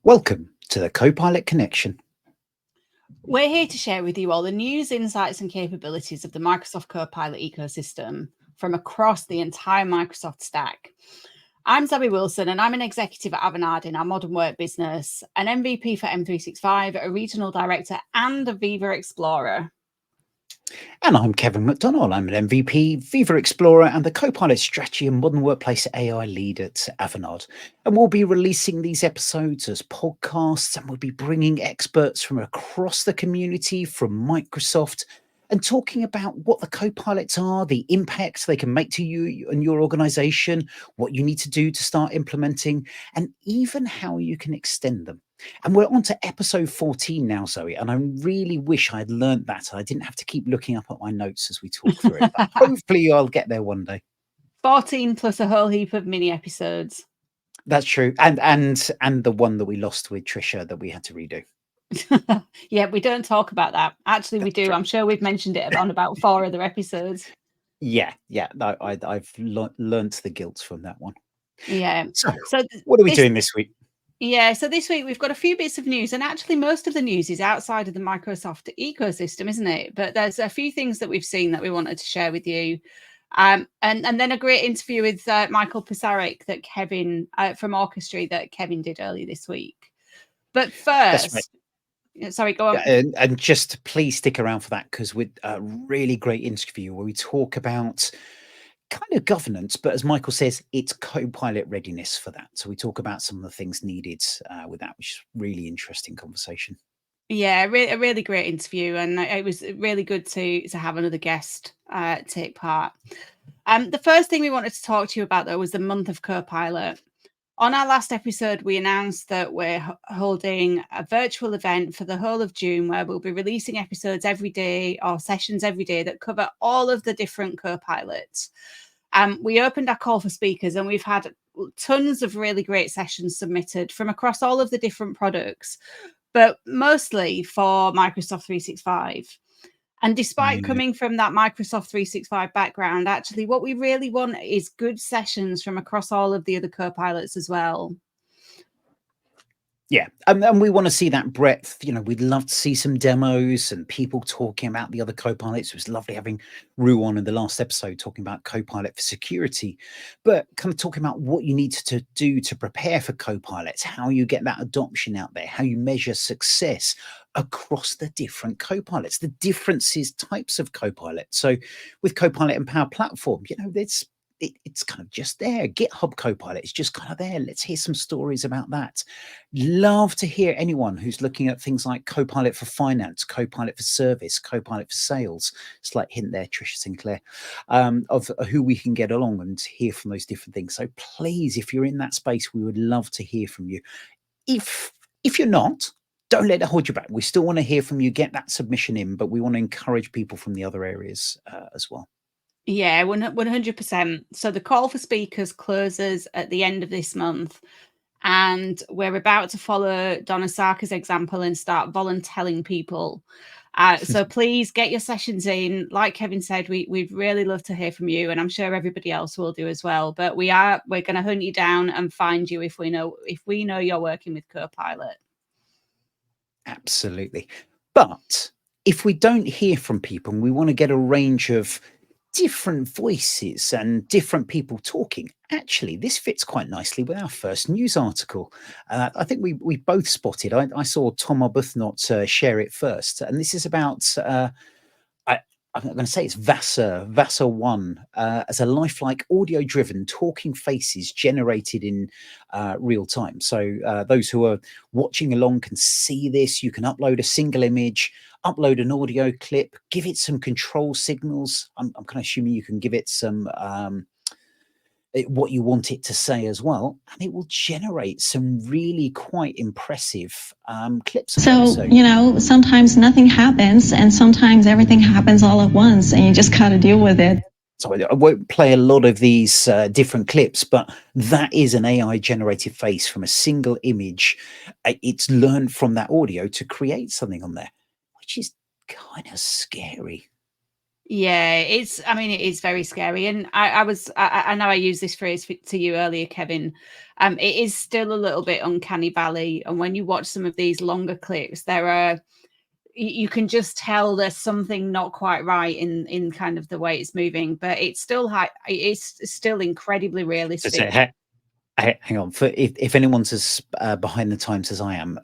Welcome to the Copilot Connection. We're here to share with you all the news, insights, and capabilities of the Microsoft Copilot ecosystem from across the entire Microsoft stack. I'm Zoe Wilson, and I'm an executive at Avanade in our modern work business, an MVP for M365, a regional director, and a Viva Explorer. And I'm Kevin McDonald. I'm an MVP, Viva Explorer, and the Copilot Strategy and Modern Workplace AI lead at Avanade. And we'll be releasing these episodes as podcasts, and we'll be bringing experts from across the community, from Microsoft, and talking about what the Copilots are, the impact they can make to you and your organization, what you need to do to start implementing, and even how you can extend them. And we're on to episode 14 now, Zoe, and I really wish I'd learned that. I didn't have to keep looking up at my notes as we talk through it, but hopefully I'll get there one day. 14 plus a whole heap of mini episodes. That's true. And the one that we lost with Trisha that we had to redo. Yeah, we don't talk about that. Actually, we do. I'm sure we've mentioned it on about 4 other episodes. Yeah. No, I've learnt the guilt from that one. Yeah. So what are we doing this week? Yeah, so this week we've got a few bits of news, and actually most of the news is outside of the Microsoft ecosystem, isn't it? But there's a few things that we've seen that we wanted to share with you. And then a great interview with Michal Pisarek that Kevin from Orchestry that Kevin did earlier this week. But first, sorry, go on. And just please stick around for that, because with a really great interview where we talk about kind of governance, but as Michal says, it's Copilot readiness for that. So we talk about some of the things needed with that, which is really interesting conversation. Yeah, a really great interview, and it was really good to have another guest take part. The first thing we wanted to talk to you about, though, was the month of Copilot. On our last episode, we announced that we're holding a virtual event for the whole of June where we'll be releasing episodes every day or sessions every day that cover all of the different Copilots. We opened our call for speakers, and we've had tons of really great sessions submitted from across all of the different products, but mostly for Microsoft 365. And despite coming from that Microsoft 365 background, actually what we really want is good sessions from across all of the other Copilots as well. Yeah, and we want to see that breadth. We'd love to see some demos and people talking about the other Copilots. It was lovely having Rue on in the last episode talking about Copilot for security, but kind of talking about what you need to do to prepare for Copilots, how you get that adoption out there, how you measure success across the different Copilots, the differences, types of Copilot. So with Copilot and Power Platform, it's kind of just there. GitHub Copilot is just kind of there. Let's hear some stories about that. Love to hear anyone who's looking at things like Copilot for finance, Copilot for service, Copilot for sales. Slight hint there, Trisha Sinclair, of who we can get along and hear from those different things. So please, if you're in that space, we would love to hear from you. If you're not, don't let it hold you back. We still want to hear from you. Get that submission in, but we want to encourage people from the other areas as well. Yeah, 100%. So the call for speakers closes at the end of this month, and we're about to follow Donna Sarka's example and start volunteering people. So please get your sessions in. Like Kevin said, we'd really love to hear from you, and I'm sure everybody else will do as well. But we're going to hunt you down and find you if we know you're working with Copilot. Absolutely. But if we don't hear from people and we want to get a range of different voices and different people talking, actually this fits quite nicely with our first news article. I think we both spotted, I saw Tom Arbuthnot share it first, and this is about I'm going to say it's Vasa 1 as a lifelike audio-driven talking faces generated in real time. So those who are watching along can see this. You can upload a single image, upload an audio clip, give it some control signals. I'm kind of assuming you can give it some what you want it to say as well, and it will generate some really quite impressive clips. So, sometimes nothing happens, and sometimes everything happens all at once, and you just got to deal with it. So I won't play a lot of these different clips, but that is an AI generated face from a single image. It's learned from that audio to create something on there, which is kind of scary. Yeah, I mean, it is very scary. And I know I used this phrase to you earlier, Kevin. It is still a little bit uncanny valley. And when you watch some of these longer clips, you can just tell there's something not quite right in kind of the way it's moving, but it's still incredibly realistic. Hang on, for if anyone's as behind the times as I am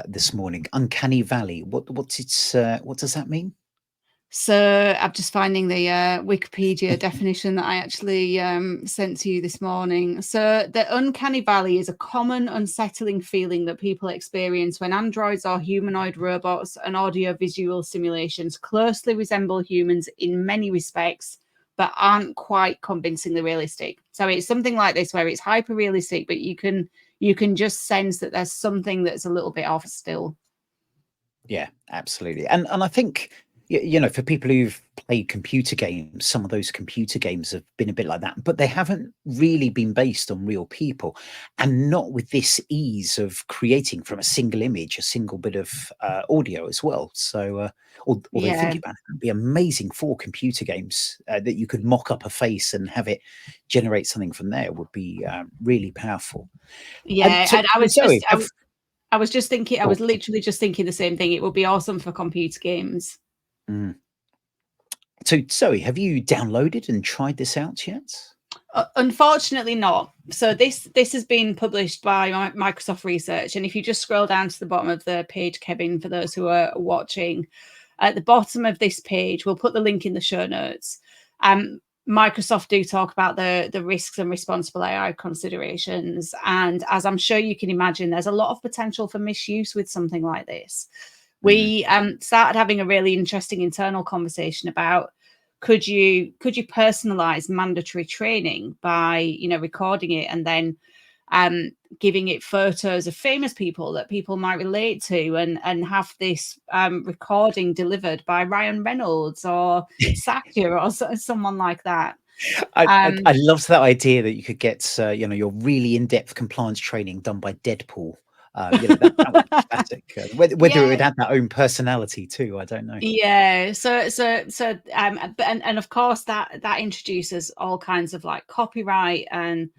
this morning, uncanny valley. What does that mean? So I'm just finding the Wikipedia definition that I actually sent to you this morning. So the uncanny valley is a common unsettling feeling that people experience when androids or humanoid robots and audio-visual simulations closely resemble humans in many respects, but aren't quite convincingly realistic. So it's something like this where it's hyper realistic, but you can just sense that there's something that's a little bit off still. Yeah, absolutely. And I think, you know, for people who've played computer games, some of those computer games have been a bit like that, but they haven't really been based on real people, and not with this ease of creating from a single image, a single bit of audio as well. So, although Yeah. think about it, it'd be amazing for computer games that you could mock up a face and have it generate something from there would be really powerful. Yeah, So, and I was Zoe, just thinking, I was literally just thinking the same thing. It would be awesome for computer games. So, Zoe, have you downloaded and tried this out yet? Unfortunately not. So this has been published by Microsoft Research, and if you just scroll down to the bottom of the page, Kevin, for those who are watching, at the bottom of this page, we'll put the link in the show notes. Microsoft do talk about the risks and responsible AI considerations, and as I'm sure you can imagine, there's a lot of potential for misuse with something like this. We started having a really interesting internal conversation about could you personalize mandatory training by, you know, recording it and then giving it photos of famous people that people might relate to, and have this recording delivered by Ryan Reynolds or Satya or someone like that. I loved that idea that you could get you know, your really in-depth compliance training done by Deadpool. You know, that would be classic. Whether it would have that own personality too, I don't know. Yeah. So and of course that introduces all kinds of like copyright and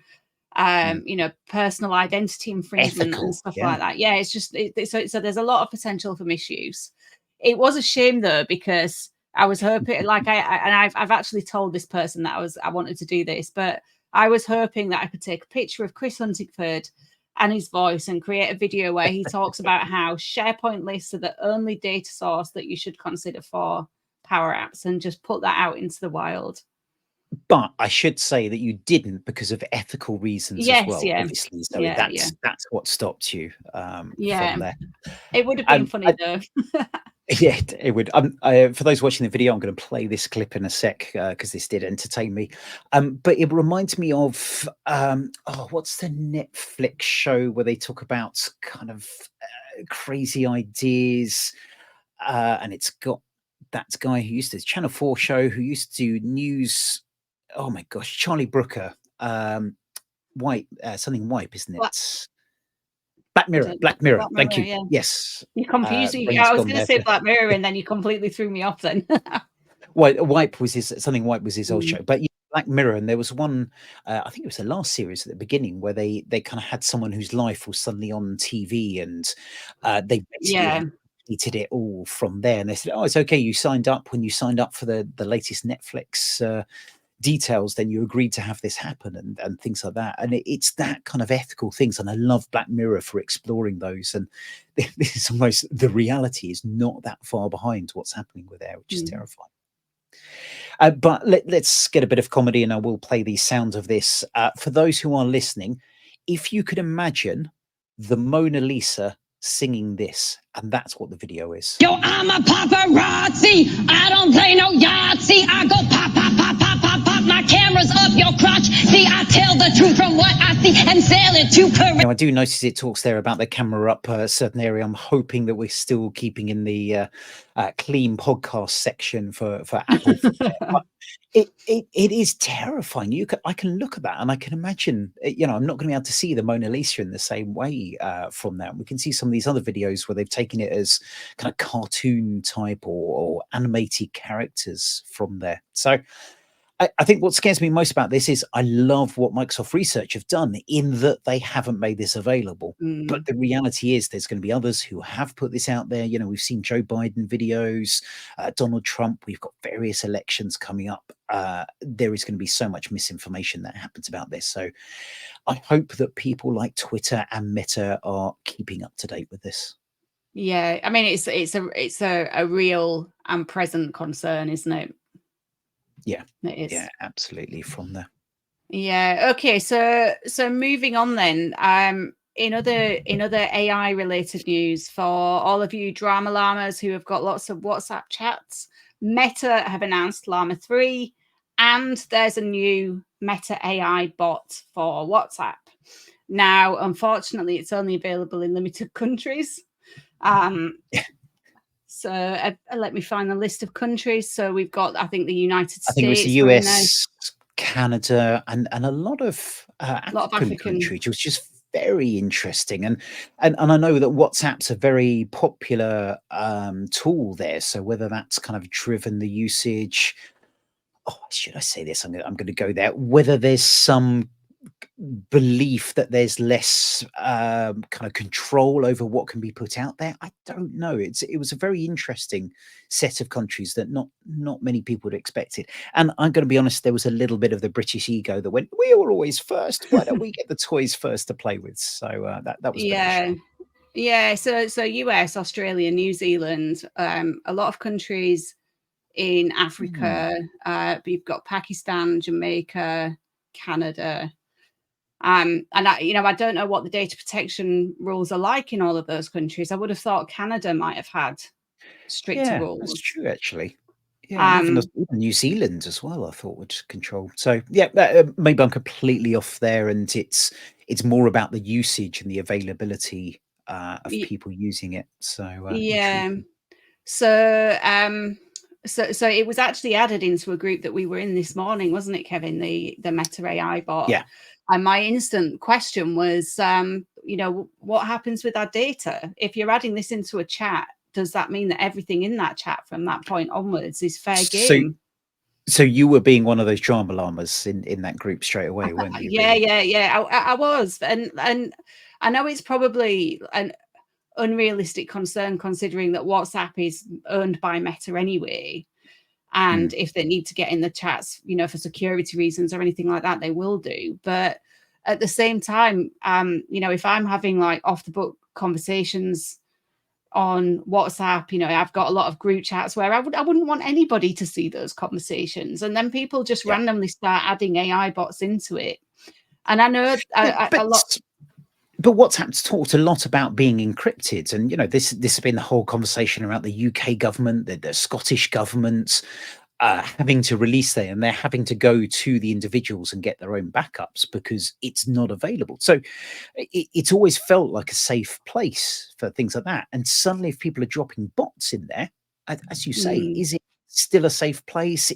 you know, personal identity infringement and stuff like that. Yeah, it's just so there's a lot of potential for misuse. It was a shame though, because I was hoping, like I've actually told this person that I wanted to do this, but I was hoping that I could take a picture of Chris Huntingford and his voice and create a video where he talks about how SharePoint lists are the only data source that you should consider for Power Apps, and just put that out into the wild. But I should say that you didn't because of ethical reasons as well. Yeah. Obviously, so that's what stopped you from there. It would have been funny though. Yeah, it would. For those watching the video, I'm going to play this clip in a sec because this did entertain me. But it reminds me of what's the Netflix show where they talk about kind of crazy ideas, and it's got that guy who used to Channel 4 show who used to do news. Oh my gosh, Charlie Brooker, White, something Wipe, isn't it? Black Mirror. Thank you. Yeah. Yes. You confused me. I was going to say Black Mirror, and then you completely threw me off then. Wipe was his old show. But Black Mirror, and there was one, I think it was the last series at the beginning, where they kind of had someone whose life was suddenly on TV, and they basically completed it all from there. And they said, oh, it's okay, you signed up when you signed up for the latest Netflix details, then you agreed to have this happen, and things like that. And it's that kind of ethical things, and I love Black Mirror for exploring those. And this is almost, the reality is not that far behind what's happening with there, which is terrifying. But let's get a bit of comedy, and I will play the sound of this for those who are listening. If you could imagine the Mona Lisa singing this, and that's what the video is. Yo, I'm a paparazzi. I don't play no Yahtzee. I go pop, pop, pop, pop, pop, pop like my camera's up your crotch. See, I tell the truth from what I see and sell it to correct. Now, I do notice it talks there about the camera up a certain area. I'm hoping that we're still keeping in the clean podcast section for Apple. It is terrifying. I can look at that and I can imagine, I'm not going to be able to see the Mona Lisa in the same way from that. We can see some of these other videos where they've taken it as kind of cartoon type or animated characters from there. So I think what scares me most about this is I love what Microsoft Research have done in that they haven't made this available. But the reality is there's going to be others who have put this out there. We've seen Joe Biden videos, Donald Trump. We've got various elections coming up. There is going to be so much misinformation that happens about this. So I hope that people like Twitter and Meta are keeping up to date with this. Yeah, I mean, it's a real and present concern, isn't it? Yeah, it is. Yeah, absolutely. From there. Yeah. Okay. So moving on then. In other AI related news, for all of you Drama Llamas who have got lots of WhatsApp chats, Meta have announced Llama 3, and there's a new Meta AI bot for WhatsApp. Now, unfortunately, it's only available in limited countries. So let me find the list of countries. So we've got, I think, the United States. I think it was the US, Canada, and a lot of African countries, which was just very interesting. And I know that WhatsApp's a very popular tool there. So whether that's kind of driven the usage, should I say this? I'm going to go there. Whether there's some belief that there's less kind of control over what can be put out there, I don't know. It was a very interesting set of countries that not many people had expected. And I'm going to be honest, there was a little bit of the British ego that went, we were always first, why don't we get the toys first to play with? So that was yeah. So US, Australia, New Zealand, a lot of countries in Africa. You've got Pakistan, Jamaica, Canada. And I don't know what the data protection rules are like in all of those countries. I would have thought Canada might have had stricter rules. That's true, actually. Yeah, even New Zealand as well, I thought would control. So yeah, maybe I'm completely off there, and it's more about the usage and the availability of people using it. So intriguing. So it was actually added into a group that we were in this morning, wasn't it, Kevin? The Meta AI bot. Yeah. And my instant question was, what happens with our data? If you're adding this into a chat, does that mean that everything in that chat from that point onwards is fair game? So you were being one of those Drama Llamas in that group straight away, weren't you? Yeah. I was, and I know it's probably an unrealistic concern considering that WhatsApp is owned by Meta anyway. And if they need to get in the chats, for security reasons or anything like that, they will do. But at the same time, if I'm having like off the book conversations on WhatsApp, I've got a lot of group chats where I wouldn't want anybody to see those conversations. And then people just randomly start adding AI bots into it. And I know a lot. But WhatsApp's talked a lot about being encrypted, and this has been the whole conversation around the UK government, the Scottish government having to release that, and they're having to go to the individuals and get their own backups because it's not available. So it's always felt like a safe place for things like that. And suddenly, if people are dropping bots in there, as you say, is it still a safe place?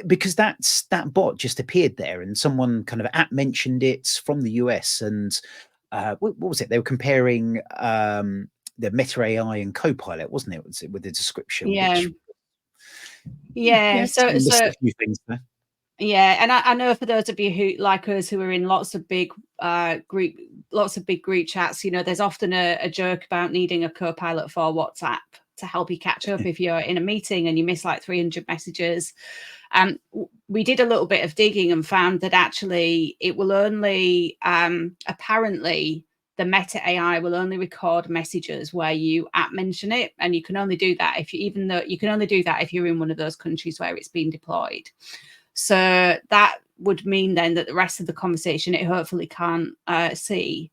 Because that bot just appeared there, and someone kind of mentioned it from the US, and what was it? They were comparing the Meta AI and Copilot, wasn't it? Was it with the description? So a few things there. Yeah, and I know for those of you who like us who are in lots of big group chats, there's often a joke about needing a Copilot for WhatsApp to help you catch up if you're in a meeting and you miss like 300 messages. We did a little bit of digging and found that actually it will only apparently the Meta AI will only record messages where you mention it, and you can only do that if you're in one of those countries where it's been deployed. So that would mean then that the rest of the conversation it hopefully can't see.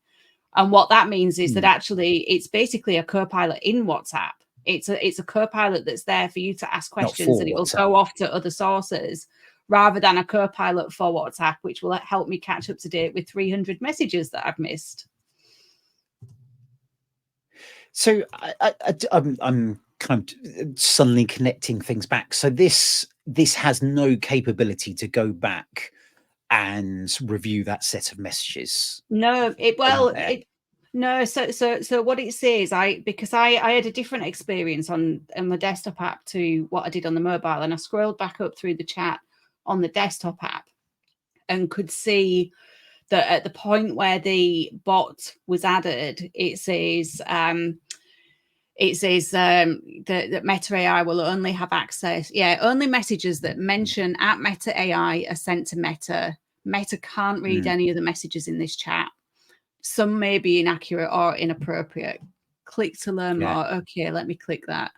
And what that means is that actually it's basically a Copilot in WhatsApp. It's a Copilot that's there for you to ask questions, and it will go off to other sources rather than a Copilot for WhatsApp, which will help me catch up to date with 300 messages that I've missed. So I'm kind of suddenly connecting things back. So this has no capability to go back and review that set of messages. No, no. So what it says, because I had a different experience on the desktop app to what I did on the mobile, and I scrolled back up through the chat on the desktop app and could see that at the point where the bot was added, it says that Meta AI will only have access. Yeah, only messages that mention at Meta AI are sent to Meta. Meta can't read any of the messages in this chat. Some may be inaccurate or inappropriate. Click to learn more. Okay, let me click that.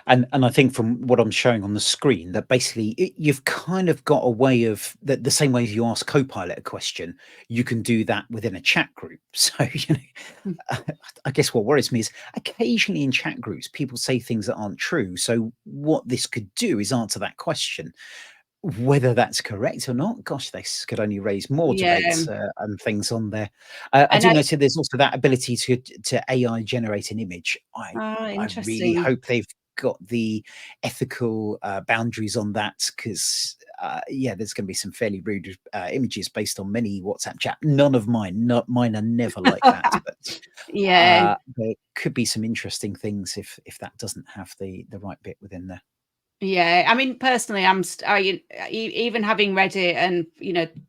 And I think from what I'm showing on the screen that basically you've kind of got a way of the same way as you ask Copilot a question, you can do that within a chat group. So, I guess what worries me is occasionally in chat groups, people say things that aren't true. So what this could do is answer that question. Whether that's correct or not, gosh, this could only raise more debates and things on there. I do notice there's also that ability to AI generate an image. I really hope they've got the ethical boundaries on that, because there's going to be some fairly rude images based on many WhatsApp chat. None of mine, mine are never like that. But there could be some interesting things if that doesn't have the right bit within there. Yeah, I mean, personally, even having read it and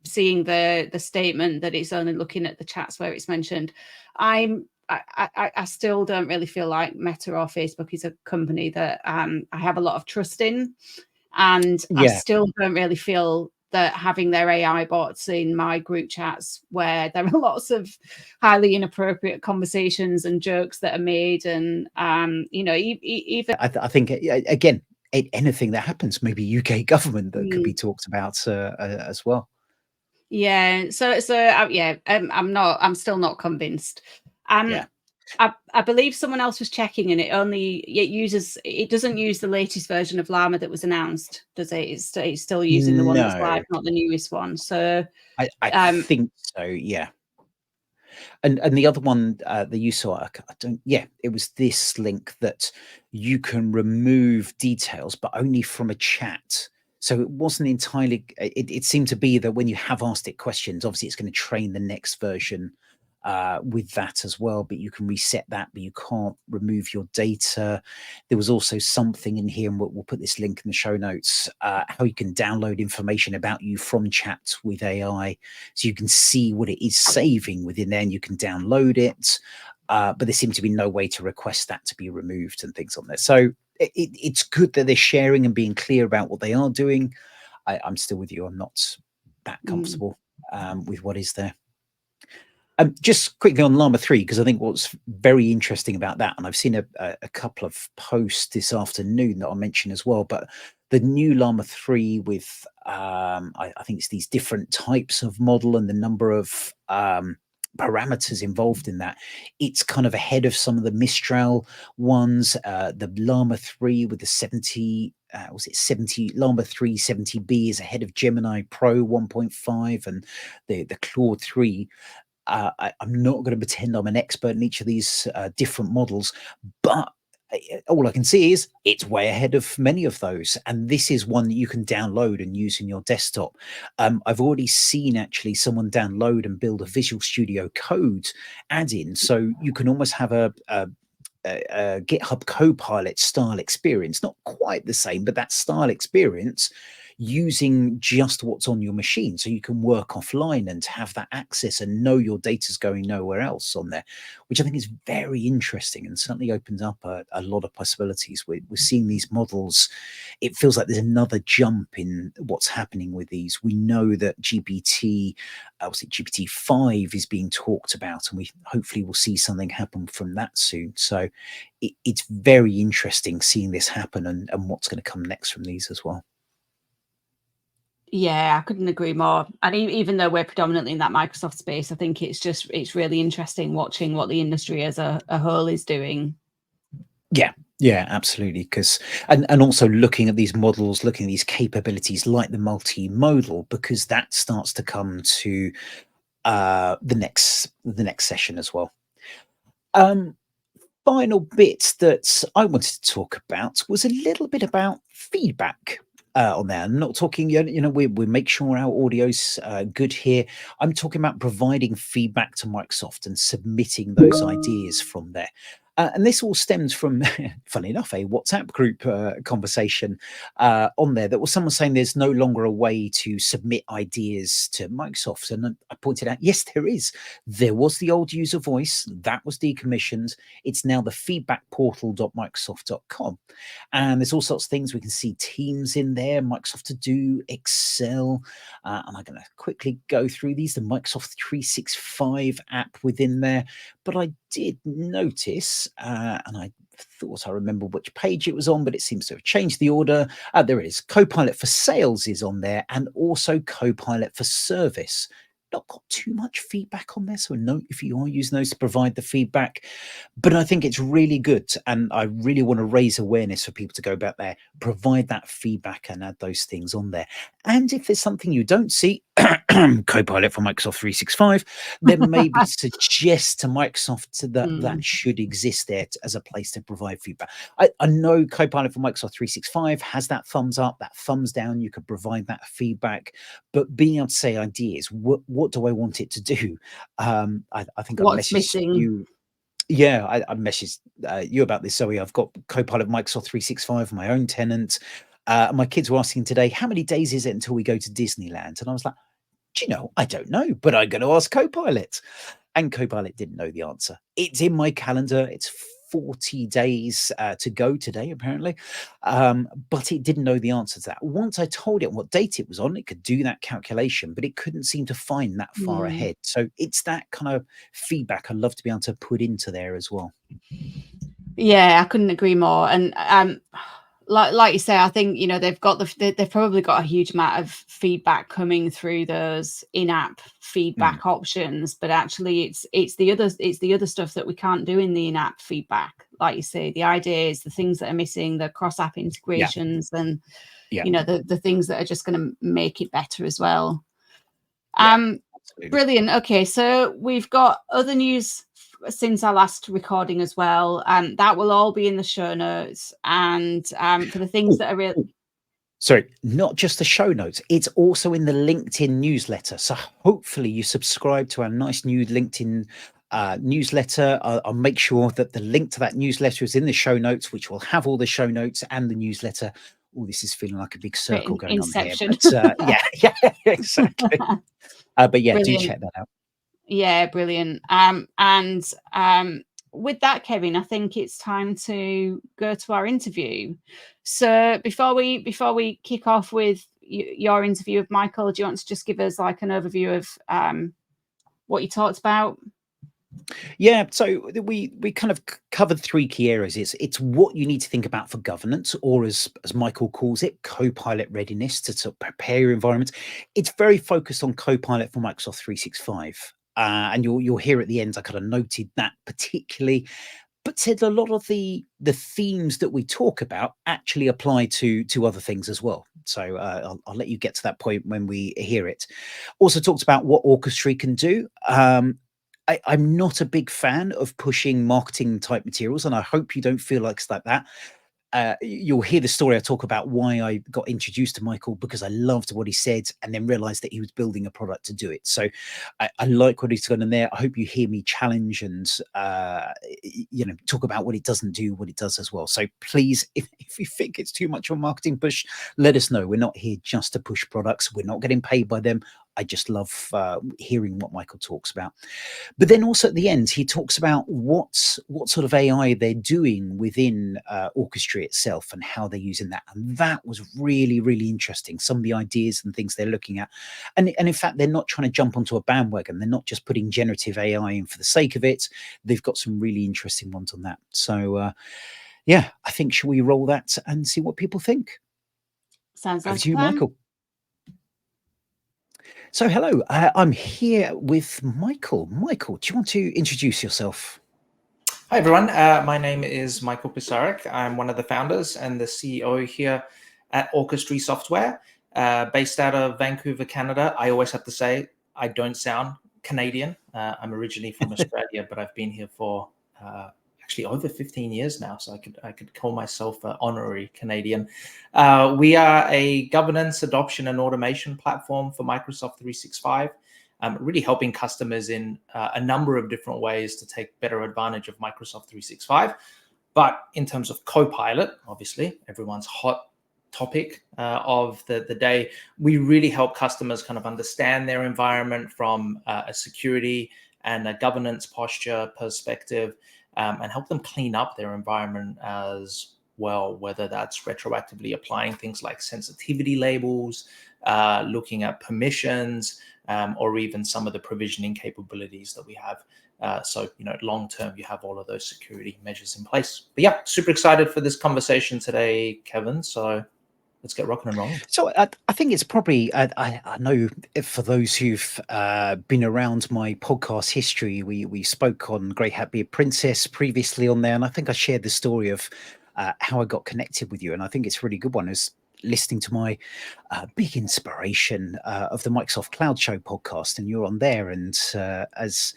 seeing the statement that it's only looking at the chats where it's mentioned, I still don't really feel like Meta or Facebook is a company that I have a lot of trust in, and I still don't really feel that having their AI bots in my group chats where there are lots of highly inappropriate conversations and jokes that are made, and even I think again, anything that happens, maybe UK government that could be talked about as well. Yeah. I'm still not convinced. I believe someone else was checking, and it doesn't use the latest version of Llama that was announced, does it? It's still using the one that's live, not the newest one. So I think so. Yeah. And the other one that you saw, it was this link that you can remove details, but only from a chat. So it wasn't entirely, it seemed to be that when you have asked it questions, obviously it's going to train the next version with that as well, but you can reset that, but you can't remove your data. There was also something in here, and we'll put this link in the show notes, how you can download information about you from chat with AI. So you can see what it is saving within there, and you can download it. But there seems to be no way to request that to be removed and things on there. So it's good that they're sharing and being clear about what they are doing. I'm still with you. I'm not that comfortable with what is there. Just quickly on Llama 3, because I think what's very interesting about that, and I've seen a couple of posts this afternoon that I'll mention as well, but the new Llama 3 with, I think it's these different types of model and the number of parameters involved in that, it's kind of ahead of some of the Mistral ones. The Llama 3 with the 70, Llama 3 70B is ahead of Gemini Pro 1.5 and the Claude 3. I'm not going to pretend I'm an expert in each of these different models, but all I can see is it's way ahead of many of those. And this is one that you can download and use in your desktop. I've already seen actually someone download and build a Visual Studio Code add-in. So you can almost have a GitHub Copilot style experience, not quite the same, but that style experience using just what's on your machine, so you can work offline and have that access and know your data's going nowhere else on there, which I think is very interesting and certainly opens up a lot of possibilities. We're seeing these models. It feels like there's another jump in what's happening with these. We know that GPT-5 is being talked about, and we hopefully will see something happen from that soon. So it's very interesting seeing this happen and what's going to come next from these as well. Yeah, I couldn't agree more. And even though we're predominantly in that Microsoft space, I think it's really interesting watching what the industry as a whole is doing. Yeah, Yeah, absolutely. Because and also looking at these models, looking at these capabilities like the multimodal, because that starts to come to the next session as well. Um, Final bit that I wanted to talk about was a little bit about feedback on there. I'm not talking, we make sure our audio's good here. I'm talking about providing feedback to Microsoft and submitting those ideas from there. And this all stems from, funny enough, a WhatsApp group conversation on there that was someone saying there's no longer a way to submit ideas to Microsoft. And I pointed out, yes, there is. There was the old user voice that was decommissioned. It's now the feedbackportal.microsoft.com. And there's all sorts of things. We can see Teams in there, Microsoft To Do, Excel. And I'm going to quickly go through these. The Microsoft 365 app within there. But I did notice, and I thought I remember which page it was on, but it seems to have changed the order. There it is. Copilot for Sales is on there, and also Copilot for Service. Not got too much feedback on there, so note if you are using those to provide the feedback. But I think it's really good, and I really want to raise awareness for people to go back there, provide that feedback, and add those things on there. And if there's something you don't see, Copilot for Microsoft 365, then maybe suggest to Microsoft that should exist there as a place to provide feedback. I know Copilot for Microsoft 365 has that thumbs up, that thumbs down. You could provide that feedback, but being able to say ideas, what do I want it to do? I think I What's messaged missing? you. Yeah, I messaged you about this, Zoe. I've got Copilot Microsoft 365 on my own tenant. My kids were asking today, how many days is it until we go to Disneyland? And I was like, do you know, I don't know, but I'm going to ask Copilot. And Copilot didn't know the answer. It's in my calendar. It's 40 days to go today, apparently. But it didn't know the answer to that. Once I told it what date it was on, it could do that calculation, but it couldn't seem to find that far ahead. So it's that kind of feedback I'd love to be able to put into there as well. Yeah, I couldn't agree more. And like you say, I think they've probably got a huge amount of feedback coming through those in-app feedback options, but actually it's the other stuff that we can't do in the in-app feedback. Like you say, the ideas, the things that are missing, the cross-app integrations, and the things that are just going to make it better as well. Brilliant. Okay, so we've got other news since our last recording as well, and that will all be in the show notes. And for the things that are really, sorry, not just the show notes, it's also in the LinkedIn newsletter. So hopefully you subscribe to our nice new LinkedIn newsletter. I'll make sure that the link to that newsletter is in the show notes, which will have all the show notes and the newsletter. Oh, this is feeling like a big circle going Inception. on here. But yeah, exactly. But yeah, Brilliant. do check that out. Yeah, brilliant. With that, Kevin, I think it's time to go to our interview. So before we kick off with your interview with Michael, do you want to just give us like an overview of what you talked about? Yeah, so we kind of covered three key areas. It's what you need to think about for governance, or as Michael calls it, Copilot readiness to sort of prepare your environment. It's very focused on Copilot for Microsoft 365. And you'll hear at the end, I kind of noted that particularly, but said a lot of the themes that we talk about actually apply to other things as well. So I'll let you get to that point when we hear it. Also talked about what Orchestry can do. I'm not a big fan of pushing marketing type materials, and I hope you don't feel like it's like that. You'll hear the story I talk about why I got introduced to Michael, because I loved what he said and then realized that he was building a product to do it. So I like what he's done in there. I hope you hear me challenge and talk about what it doesn't do, what it does as well. So please, if you think it's too much of a marketing push, let us know. We're not here just to push products. We're not getting paid by them. I just love hearing what Michael talks about. But then also at the end, he talks about what sort of AI they're doing within Orchestry itself and how they're using that. And that was really, really interesting. Some of the ideas and things they're looking at. And in fact, they're not trying to jump onto a bandwagon. They're not just putting generative AI in for the sake of it. They've got some really interesting ones on that. So, yeah, I think, shall we roll that and see what people think? Sounds Over like to you, Michael. So, hello, I'm here with Michael. Michael, do you want to introduce yourself? Hi, everyone. My name is Michal Pisarek. I'm one of the founders and the CEO here at Orchestry Software, based out of Vancouver, Canada. I always have to say I don't sound Canadian. I'm originally from Australia, but I've been here for actually over 15 years now, so I could call myself an honorary Canadian. We are a governance, adoption, and automation platform for Microsoft 365. Really helping customers in a number of different ways to take better advantage of Microsoft 365. But in terms of Copilot, obviously, everyone's hot topic of the day, we really help customers kind of understand their environment from a security and a governance posture perspective, and help them clean up their environment as well, whether that's retroactively applying things like sensitivity labels, looking at permissions, or even some of the provisioning capabilities that we have. So, long term, you have all of those security measures in place. But yeah, super excited for this conversation today, Kevin. So let's get rocking and rolling. So I think it's probably, I know for those who've been around my podcast history, we spoke on Grey Hat Beard Princess previously on there, and I think I shared the story of how I got connected with you, and I think it's a really good one. Is listening to my big inspiration of the Microsoft Cloud Show podcast, and you're on there, and as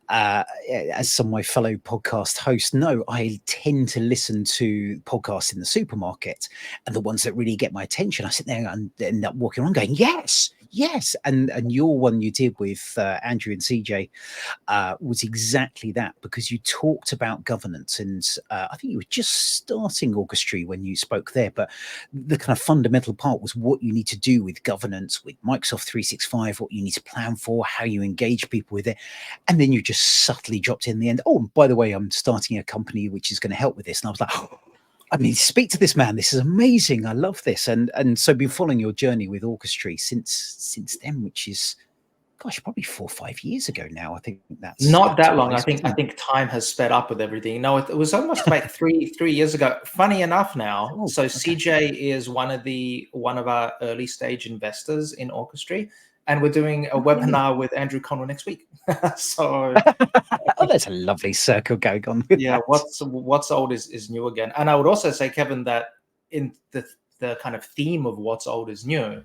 some of my fellow podcast hosts know, I tend to listen to podcasts in the supermarket, and the ones that really get my attention, I sit there and end up walking around going, yes, yes. And your one you did with Andrew and CJ was exactly that, because you talked about governance, and I think you were just starting Orchestry when you spoke there, but the kind of fundamental part was what you need to do with governance, with Microsoft 365, what you need to plan for, how you engage people with it. And then you just subtly dropped in the end, oh, by the way, I'm starting a company which is going to help with this. And I was like, oh, I mean, speak to this man. This is amazing. I love this. And so been following your journey with Orchestry since then, which is, gosh, probably 4 or 5 years ago now. I think that's not that long. wise, I think time has sped up with everything. No, it was almost about three years ago. Funny enough now. Oh, So okay. CJ is one of our early stage investors in Orchestry, and we're doing a webinar with Andrew Connell next week. So Oh, there's a lovely circle going on with yeah, that. what's old is new again. And I would also say, Kevin, that in the kind of theme of what's old is new,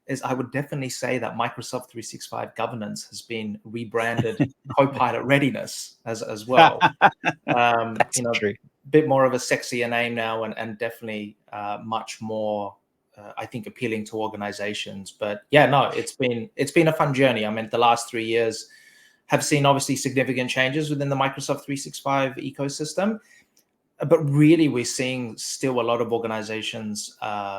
is I would definitely say that Microsoft 365 governance has been rebranded Copilot Readiness as well. That's true. Bit more of a sexier name now, and definitely much more, I think, appealing to organizations. But yeah, no, it's been a fun journey. I mean, the last 3 years have seen obviously significant changes within the Microsoft 365 ecosystem. But really, we're seeing still a lot of organizations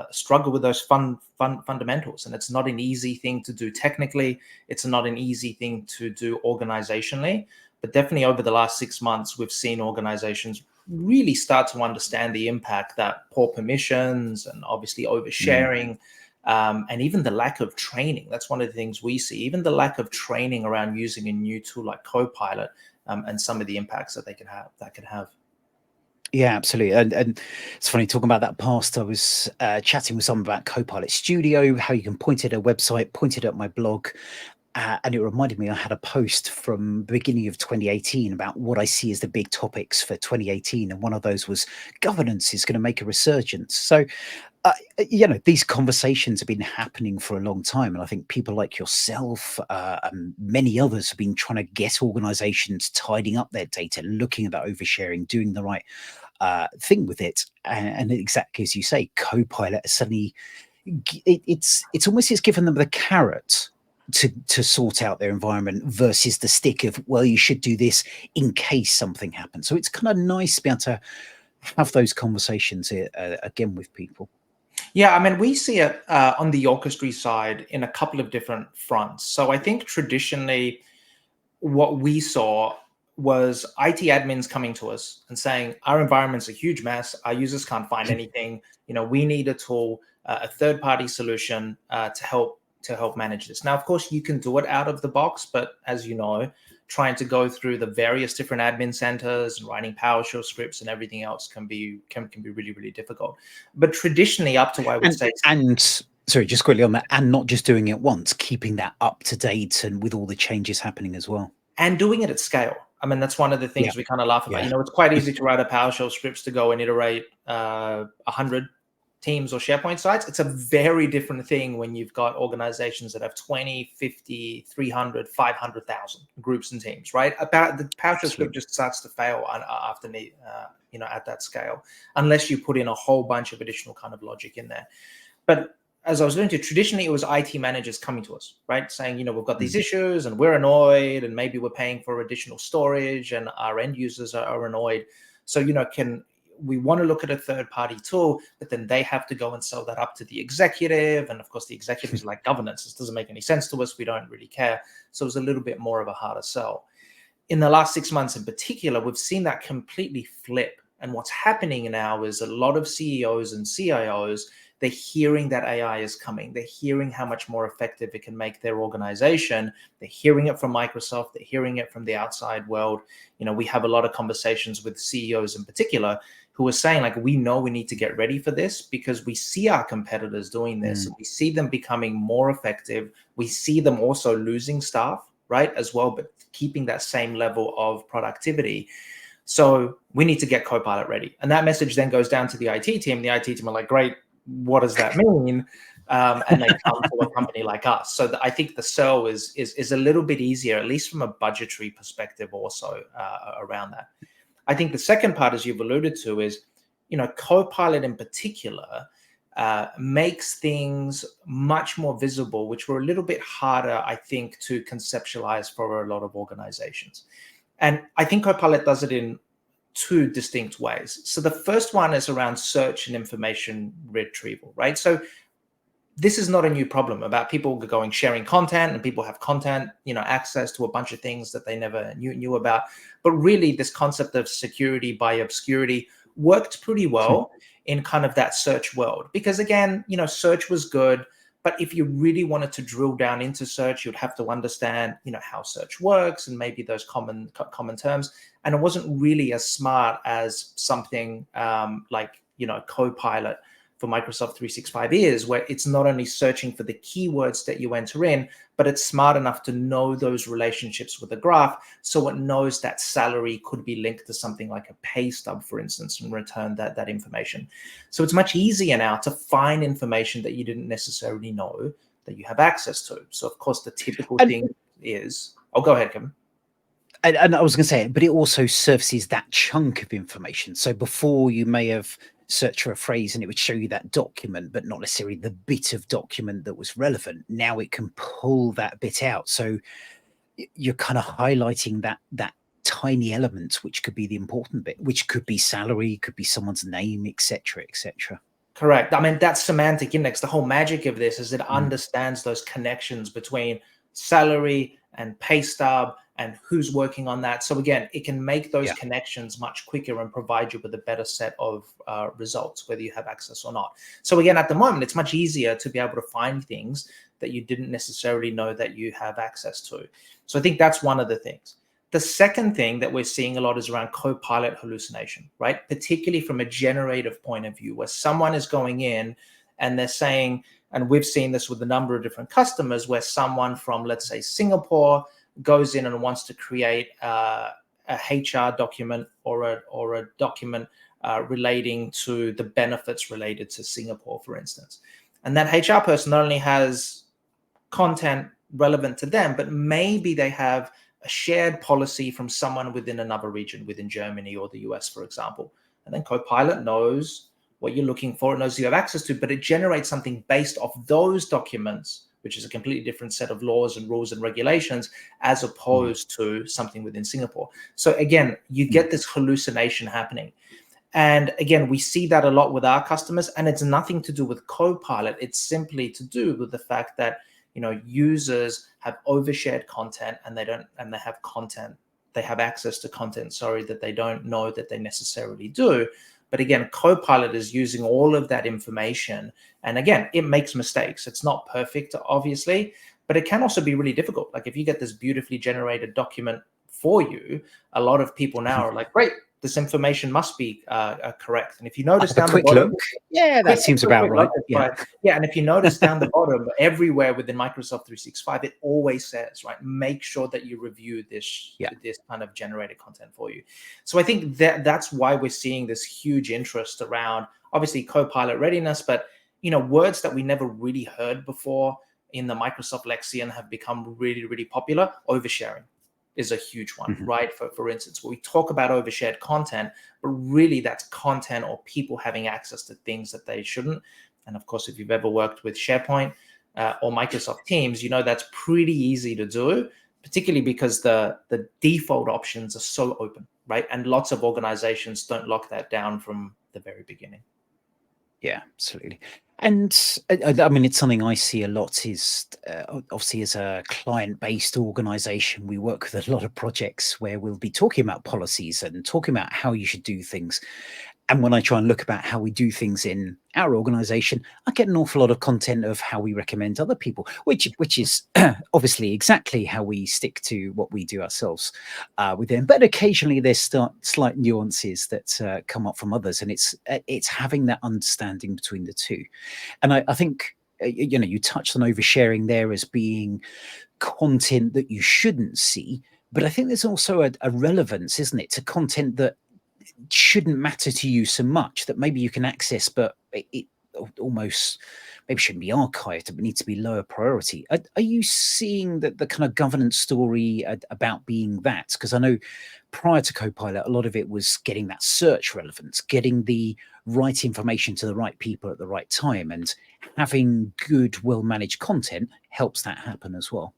struggle with those fundamentals. And it's not an easy thing to do technically. It's not an easy thing to do organizationally. But definitely over the last 6 months, we've seen organizations really start to understand the impact that poor permissions and obviously oversharing, and even the lack of training. That's one of the things we see, even the lack of training around using a new tool like Copilot, and some of the impacts that could have. Yeah, absolutely. And it's funny talking about that past. I was chatting with someone about Copilot Studio, how you can point it at a website, point it at my blog. And it reminded me I had a post from the beginning of 2018 about what I see as the big topics for 2018. And one of those was governance is going to make a resurgence. So, these conversations have been happening for a long time. And I think people like yourself and many others have been trying to get organizations tidying up their data, looking at that oversharing, doing the right thing with it. And exactly as you say, Copilot suddenly, it's almost it's given them the carrot to sort out their environment versus the stick of, well, you should do this in case something happens. So it's kind of nice to be able to have those conversations again with people. Yeah, I mean, we see it on the Orchestry side in a couple of different fronts. So I think traditionally what we saw was IT admins coming to us and saying, our environment's a huge mess. Our users can't find anything. We need a tool, a third-party solution to help manage this. Now, of course, you can do it out of the box, but as you know, trying to go through the various different admin centers and writing PowerShell scripts and everything else can be really, really difficult. But traditionally, up to, I would say, and sorry, just quickly on that, and not just doing it once, keeping that up to date and with all the changes happening as well, and doing it at scale. I mean, that's one of the things we kind of laugh about. It's quite easy to write a PowerShell scripts to go and iterate 100 Teams or SharePoint sites. It's a very different thing when you've got organizations that have 20, 50, 300, 500,000 groups and teams, right? About the PowerShell script just starts to fail after at that scale, unless you put in a whole bunch of additional kind of logic in there. But as I was alluding to, traditionally it was IT managers coming to us, right? Saying, we've got these issues and we're annoyed, and maybe we're paying for additional storage and our end users are annoyed. So, we want to look at a third-party tool, but then they have to go and sell that up to the executive. And of course, the executives like governance. This doesn't make any sense to us. We don't really care. So it was a little bit more of a harder sell. In the last 6 months in particular, we've seen that completely flip. And what's happening now is a lot of CEOs and CIOs, they're hearing that AI is coming. They're hearing how much more effective it can make their organization. They're hearing it from Microsoft. They're hearing it from the outside world. We have a lot of conversations with CEOs in particular who are saying, like, we know we need to get ready for this because we see our competitors doing this. And we see them becoming more effective. We see them also losing staff, right, as well, but keeping that same level of productivity. So we need to get Copilot ready. And that message then goes down to the IT team. The IT team are like, great, what does that mean? And they come to a company like us. So I think the sell is a little bit easier, at least from a budgetary perspective also around that. I think the second part, as you've alluded to, is, Copilot in particular makes things much more visible, which were a little bit harder, I think, to conceptualize for a lot of organizations. And I think Copilot does it in two distinct ways. So the first one is around search and information retrieval, right? So this is not a new problem about people sharing content, and people have content, access to a bunch of things that they never knew about. But really, this concept of security by obscurity worked pretty well in kind of that search world. Because again, search was good, but if you really wanted to drill down into search, you'd have to understand, how search works and maybe those common terms. And it wasn't really as smart as something like, Copilot for Microsoft 365 is, where it's not only searching for the keywords that you enter in, but it's smart enough to know those relationships with a graph. So it knows that salary could be linked to something like a pay stub, for instance, and return that information. So it's much easier now to find information that you didn't necessarily know that you have access to. So of course, the typical thing is, go ahead, Kevin. And I was going to say, but it also surfaces that chunk of information. So before, you may have searched for a phrase and it would show you that document, but not necessarily the bit of document that was relevant. Now it can pull that bit out. So you're kind of highlighting that tiny element, which could be the important bit, which could be salary, could be someone's name, etc., etc. Correct. I mean, that semantic index, the whole magic of this is it understands those connections between salary and pay stub and who's working on that. So again, it can make those connections much quicker and provide you with a better set of results, whether you have access or not. So again, at the moment, it's much easier to be able to find things that you didn't necessarily know that you have access to. So I think that's one of the things. The second thing that we're seeing a lot is around Copilot hallucination, right? Particularly from a generative point of view, where someone is going in and they're saying, and we've seen this with a number of different customers, where someone from, let's say, Singapore goes in and wants to create a HR document or a document relating to the benefits related to Singapore, for instance. And that HR person not only has content relevant to them, but maybe they have a shared policy from someone within another region, within Germany or the US, for example. And then Copilot knows what you're looking for, it knows you have access to, but it generates something based off those documents, which is a completely different set of laws and rules and regulations, as opposed to something within Singapore. So again, you get this hallucination happening. And again, we see that a lot with our customers, and it's nothing to do with Copilot. It's simply to do with the fact that, users have overshared content and they have access to content, that they don't know that they necessarily do. But again, Copilot is using all of that information. And again, it makes mistakes. It's not perfect, obviously, but it can also be really difficult. Like if you get this beautifully generated document for you, a lot of people now are like, great, this information must be correct. And if you notice Have a down the quick bottom, look. Yeah, that seems about right. Yeah. Yeah, and if you notice down the bottom, everywhere within Microsoft 365, it always says, right, make sure that you review this kind of generated content for you. So I think that's why we're seeing this huge interest around, obviously, Copilot Readiness, but words that we never really heard before in the Microsoft Lexion have become really, really popular. Oversharing is a huge one, right? For instance, where we talk about overshared content, but really that's content or people having access to things that they shouldn't. And of course, if you've ever worked with SharePoint or Microsoft Teams, that's pretty easy to do, particularly because the default options are so open, right? And lots of organizations don't lock that down from the very beginning. Yeah, absolutely. And I mean, it's something I see a lot is obviously as a client-based organization, we work with a lot of projects where we'll be talking about policies and talking about how you should do things. And when I try and look about how we do things in our organization, I get an awful lot of content of how we recommend other people, which is obviously exactly how we stick to what we do ourselves with them. But occasionally there's slight nuances that come up from others, and it's having that understanding between the two. And I think you touched on oversharing there as being content that you shouldn't see, but I think there's also a relevance, isn't it, to content that shouldn't matter to you so much, that maybe you can access, but it almost maybe shouldn't be archived, but needs to be lower priority. Are you seeing that the kind of governance story about being that? Because I know prior to Copilot, a lot of it was getting that search relevance, getting the right information to the right people at the right time, and having good, well-managed content helps that happen as well.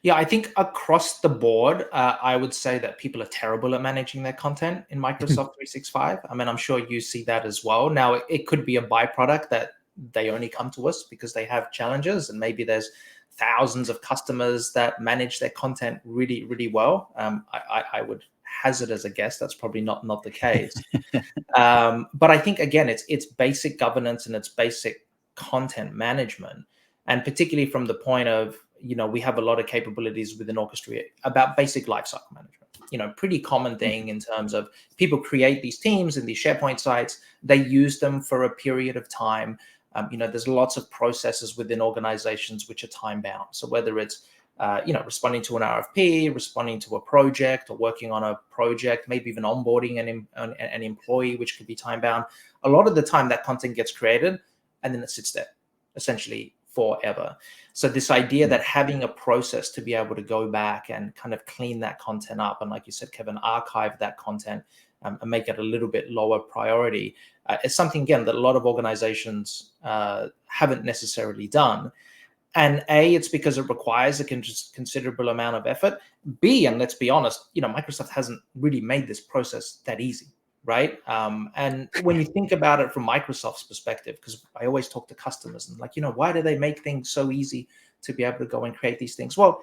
Yeah, I think across the board, I would say that people are terrible at managing their content in Microsoft 365. I mean, I'm sure you see that as well. Now, it could be a byproduct that they only come to us because they have challenges, and maybe there's thousands of customers that manage their content really, really well. I would hazard as a guess that's probably not the case. But I think, again, it's basic governance and it's basic content management, and particularly from the point of, we have a lot of capabilities within Orchestry about basic lifecycle management. Pretty common thing in terms of people create these teams and these SharePoint sites, they use them for a period of time. There's lots of processes within organizations which are time bound. So whether it's, responding to an RFP, responding to a project, or working on a project, maybe even onboarding an employee, which could be time bound, a lot of the time that content gets created and then it sits there essentially forever. So this idea that having a process to be able to go back and kind of clean that content up, and like you said, Kevin, archive that content and make it a little bit lower priority, is something, again, that a lot of organizations haven't necessarily done. And A, it's because it requires a considerable amount of effort. B, and let's be honest, Microsoft hasn't really made this process that easy, right? And when you think about it from Microsoft's perspective, because I always talk to customers and why do they make things so easy to be able to go and create these things? Well,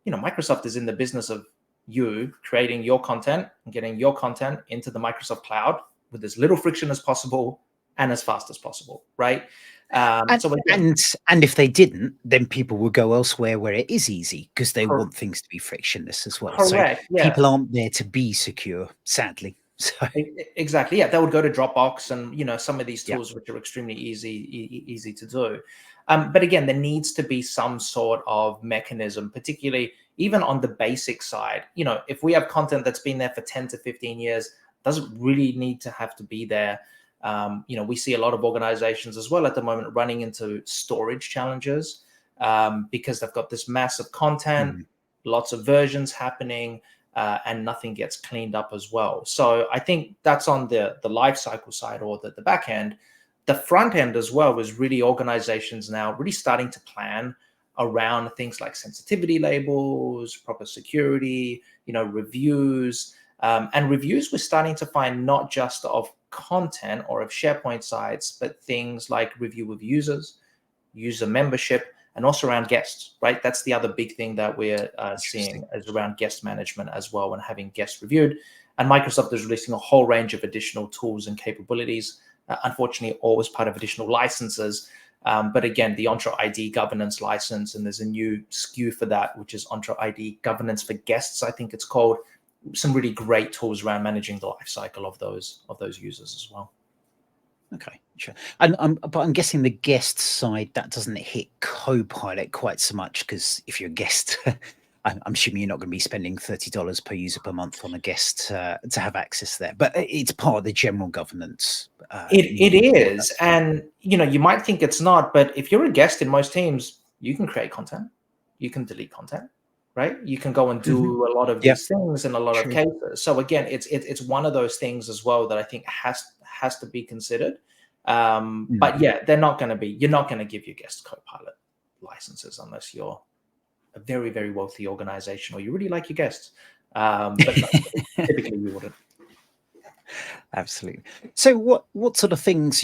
Microsoft is in the business of you creating your content and getting your content into the Microsoft cloud with as little friction as possible and as fast as possible, right? And if they didn't, then people would go elsewhere where it is easy, because they want things to be frictionless as well. Correct. So people aren't there to be secure, sadly. So exactly, yeah, they would go to Dropbox and some of these tools which are extremely easy to do. But again, there needs to be some sort of mechanism, particularly even on the basic side. If we have content that's been there for 10 to 15 years, doesn't really need to have to be there. We see a lot of organizations as well at the moment running into storage challenges because they've got this massive content, lots of versions happening, and nothing gets cleaned up as well. So I think that's on the life cycle side, or the back end. The front end as well is really organizations now really starting to plan around things like sensitivity labels, proper security, reviews. And reviews we're starting to find not just of content or of SharePoint sites, but things like review of users, user membership, and also around guests, right? That's the other big thing that we're seeing is around guest management as well, and having guests reviewed. And Microsoft is releasing a whole range of additional tools and capabilities, unfortunately, always part of additional licenses. But again, the Entra ID governance license, and there's a new SKU for that, which is Entra ID governance for guests, I think it's called, some really great tools around managing the life cycle of those users as well. Okay, sure. And but I'm guessing the guest side, that doesn't hit Copilot quite so much, because if you're a guest, I'm assuming you're not going to be spending $30 per user per month on a guest to have access there. But it's part of the general governance. It is, and you might think it's not, but if you're a guest in most teams, you can create content, you can delete content, right? You can go and do a lot of these things in a lot of cases. So again, it's one of those things as well that I think has to be considered. But yeah, you're not going to give your guests Copilot licenses unless you're a very, very wealthy organization or you really like your guests. But typically we wouldn't. Absolutely. So what sort of things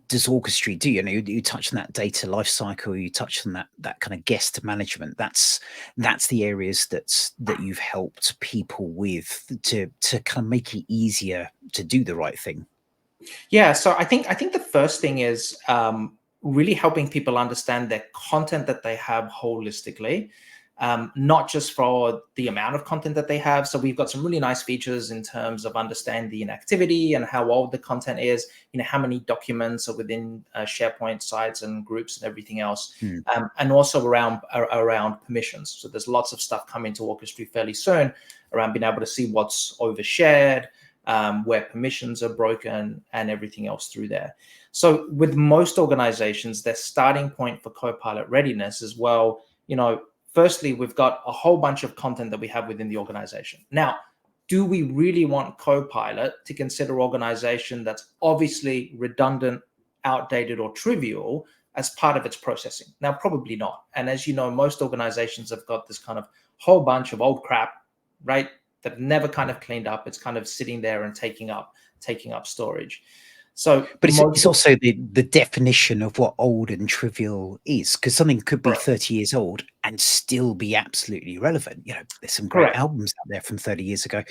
does Orchestry do? You touch on that data lifecycle, you touch on that kind of guest management. That's the areas that you've helped people with to kind of make it easier to do the right thing. Yeah, so I think the first thing is really helping people understand their content that they have holistically, not just for the amount of content that they have. So we've got some really nice features in terms of understanding the inactivity and how old the content is, how many documents are within SharePoint sites and groups and everything else, and also around permissions. So there's lots of stuff coming to Orchestry fairly soon around being able to see what's overshared, where permissions are broken and everything else through there. So with most organizations, their starting point for Copilot readiness is, well, firstly, we've got a whole bunch of content that we have within the organization. Now, do we really want Copilot to consider organization that's obviously redundant, outdated, or trivial as part of its processing? Now, probably not. And as you know, most organizations have got this kind of whole bunch of old crap, right, that never kind of cleaned up. It's kind of sitting there and taking up storage. So, but it's also the definition of what old and trivial is, because something could be 30 years old and still be absolutely relevant. There's some great albums out there from 30 years ago,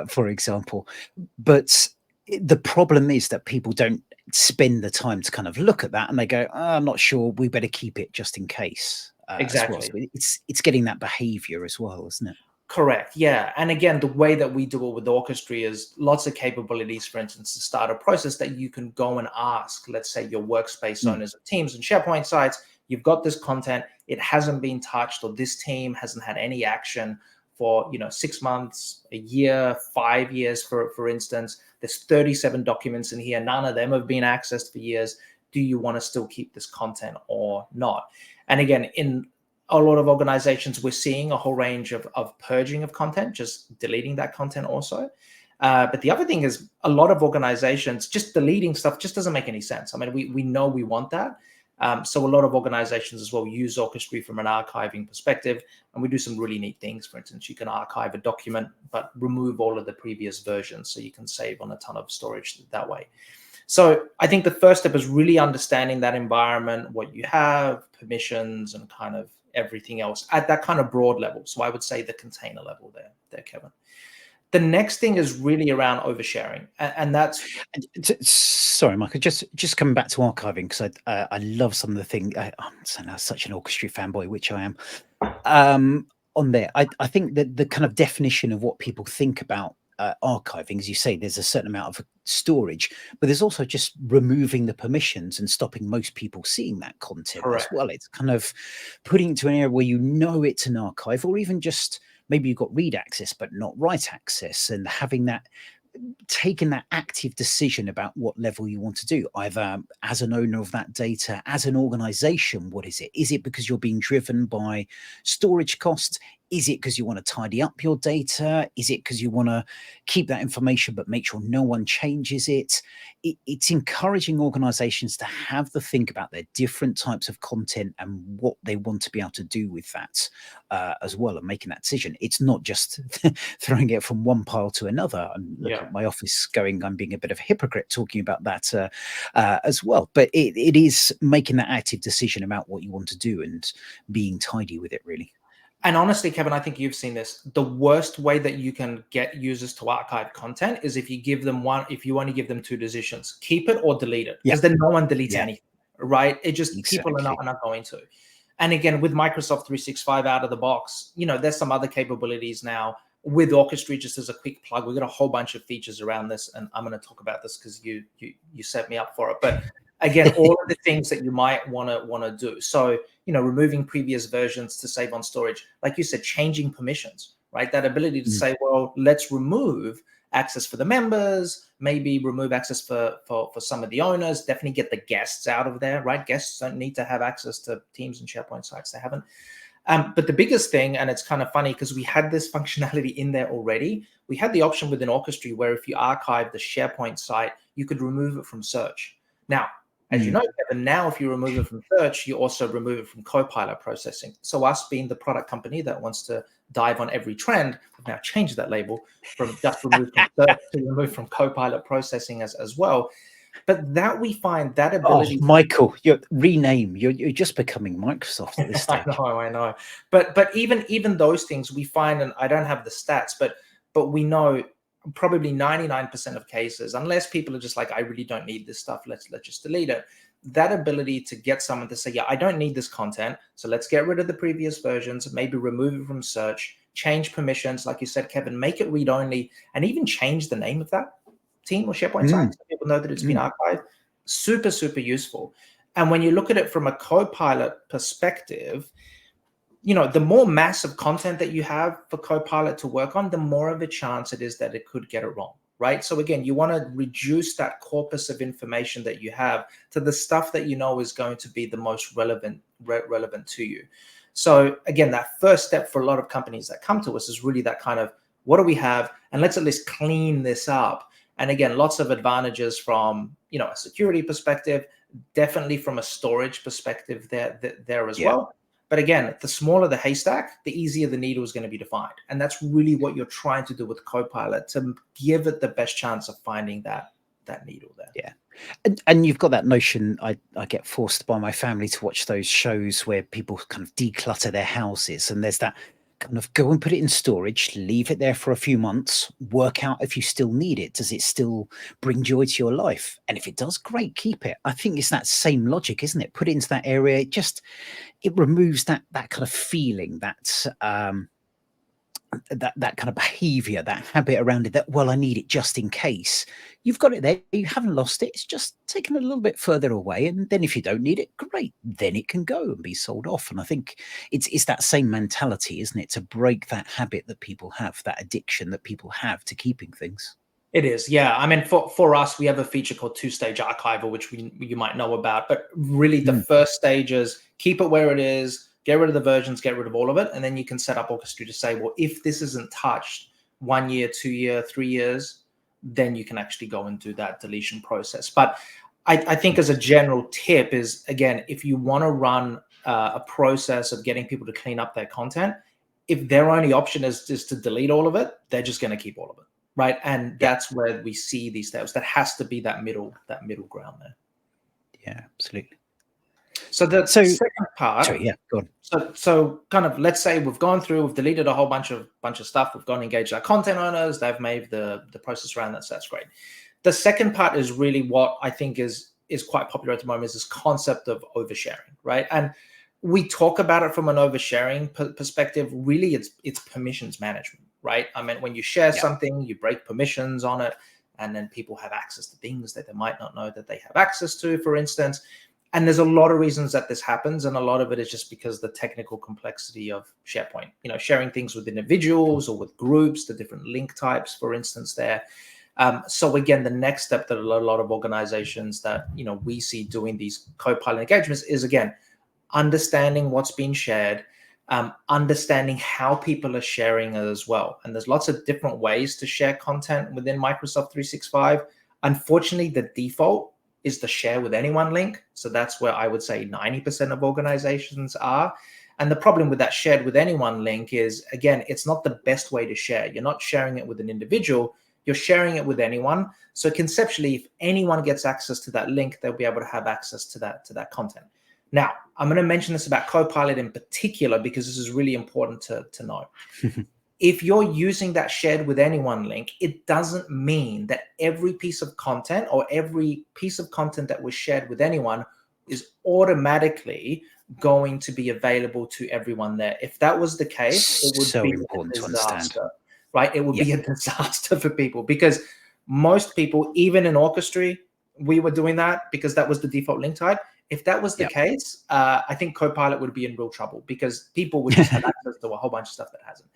for example. But the problem is that people don't spend the time to kind of look at that, and they go, I'm not sure, we better keep it just in case. Exactly. As well. So it's getting that behavior as well, isn't it? Correct. Yeah. And again, the way that we do it with Orchestry is lots of capabilities, for instance, to start a process that you can go and ask, let's say, your workspace owners of Teams and SharePoint sites, you've got this content, it hasn't been touched, or this team hasn't had any action for 6 months, a year, 5 years, for instance. There's 37 documents in here. None of them have been accessed for years. Do you want to still keep this content or not? And again, in a lot of organizations, we're seeing a whole range of purging of content, just deleting that content also. But the other thing is, a lot of organizations, just deleting stuff just doesn't make any sense. I mean, we know we want that. So a lot of organizations as well use Orchestry from an archiving perspective, and we do some really neat things. For instance, you can archive a document, but remove all of the previous versions, so you can save on a ton of storage that way. So I think the first step is really understanding that environment, what you have, permissions, and kind of everything else at that kind of broad level. So I would say the container level there, Kevin. The next thing is really around oversharing, and that's. Sorry, Michael. Just coming back to archiving, because I love some of the things. I'm such an Orchestry fanboy, which I am. On there, I think that the kind of definition of what people think about archiving, as you say, there's a certain amount of storage, but there's also just removing the permissions and stopping most people seeing that content as well. It's kind of putting it to an area where it's an archive, or even just maybe you've got read access but not write access, and having that, taking that active decision about what level you want to do, either as an owner of that data, as an organization. What is it? Is it because you're being driven by storage costs? Is it because you want to tidy up your data? Is it because you want to keep that information but make sure no one changes it? It's encouraging organizations to have the think about their different types of content and what they want to be able to do with that as well, and making that decision. It's not just throwing it from one pile to another. I'm looking at my office going, I'm being a bit of a hypocrite talking about that as well. But it is making that active decision about what you want to do and being tidy with it, really. And honestly, Kevin, I think you've seen this. The worst way that you can get users to archive content is if you only give them two decisions: keep it or delete it, because then no one deletes anything, right? It just, people are not going to. And again, with Microsoft 365 out of the box, there's some other capabilities now with Orchestry, just as a quick plug, we've got a whole bunch of features around this, and I'm going to talk about this because you set me up for it. But again, all of the things that you might want to do. So, removing previous versions to save on storage, like you said, changing permissions, right? That ability to say, well, let's remove access for the members, maybe remove access for some of the owners, definitely get the guests out of there, right? Guests don't need to have access to Teams and SharePoint sites. They haven't. But the biggest thing, and it's kind of funny because we had this functionality in there already, we had the option within Orchestry where if you archive the SharePoint site, you could remove it from search. Now, as you know, Kevin, now if you remove it from search, you also remove it from Copilot processing. So us being the product company that wants to dive on every trend, we've now changed that label from just remove from search to remove from Copilot processing as well. But that we find that ability. Oh, Michael, you're just becoming Microsoft at this stage. I know. But even those things we find, and I don't have the stats, but we know probably 99% of cases, unless people are just like, I really don't need this stuff, let's just delete it. That ability to get someone to say, yeah, I don't need this content, so let's get rid of the previous versions, maybe remove it from search, change permissions, like you said, Kevin, make it read only, and even change the name of that team or SharePoint site so people know that it's been archived. Super, super useful. And when you look at it from a Copilot perspective, the more massive content that you have for Copilot to work on, the more of a chance it is that it could get it wrong, right? So again, you want to reduce that corpus of information that you have to the stuff that is going to be the most relevant to you. So again, that first step for a lot of companies that come to us is really that kind of, what do we have? And let's at least clean this up. And again, lots of advantages from, a security perspective, definitely from a storage perspective there as well. But again, the smaller the haystack, the easier the needle is going to be to find. And that's really what you're trying to do with Copilot, to give it the best chance of finding that needle there. Yeah. And you've got that notion, I get forced by my family to watch those shows where people kind of declutter their houses. And there's that kind of go and put it in storage, leave it there for a few months, work out if you still need it. Does it still bring joy to your life? And if it does, great, keep it. I think it's that same logic, isn't it? Put it into that area. It removes that kind of feeling, that kind of behavior, that habit around it, that, well, I need it just in case. You've got it there, you haven't lost it, it's just taken a little bit further away, and then if you don't need it, great, then it can go and be sold off. And I think it's that same mentality, isn't it, to break that habit that people have, that addiction that people have to keeping things. It is, yeah. I mean, for us, we have a feature called two-stage archival, which you might know about, but really the first stage is keep it where it is, get rid of the versions, get rid of all of it. And then you can set up Orchestry to say, well, if this isn't touched 1 year, 2 year, 3 years, then you can actually go and do that deletion process. But I think as a general tip is, again, if you want to run a process of getting people to clean up their content, if their only option is to delete all of it, they're just going to keep all of it, right? And that's where we see these steps. That has to be that middle ground there. Yeah, absolutely. So the second part. Sorry, yeah, go on. So kind of, let's say we've gone through, we've deleted a whole bunch of stuff. We've gone and engaged our content owners. They've made the process around that. So that's great. The second part is really what I think is quite popular at the moment, is this concept of oversharing, right? And we talk about it from an oversharing perspective. Really, it's permissions management, right? I mean, when you share something, you break permissions on it, and then people have access to things that they might not know that they have access to, for instance. And there's a lot of reasons that this happens, and a lot of it is just because the technical complexity of SharePoint, sharing things with individuals or with groups, the different link types, for instance, there. So again, the next step that a lot of organizations that, we see doing these Copilot engagements is, again, understanding what's being shared, understanding how people are sharing it as well. And there's lots of different ways to share content within Microsoft 365. Unfortunately, the default is the share with anyone link. So that's where I would say 90% of organizations are. And the problem with that shared with anyone link is, again, it's not the best way to share. You're not sharing it with an individual, you're sharing it with anyone. So conceptually, if anyone gets access to that link, they'll be able to have access to that content. Now, I'm going to mention this about Copilot in particular, because this is really important to know. If you're using that shared with anyone link, it doesn't mean that every piece of content or every piece of content that was shared with anyone is automatically going to be available to everyone there. If that was the case, it would so be important a to understand. disaster. right? It would be a disaster for people, because most people, even in Orchestry, we were doing that because that was the default link type. If that was the case, I think Copilot would be in real trouble, because people would just have access to a whole bunch of stuff that hasn't.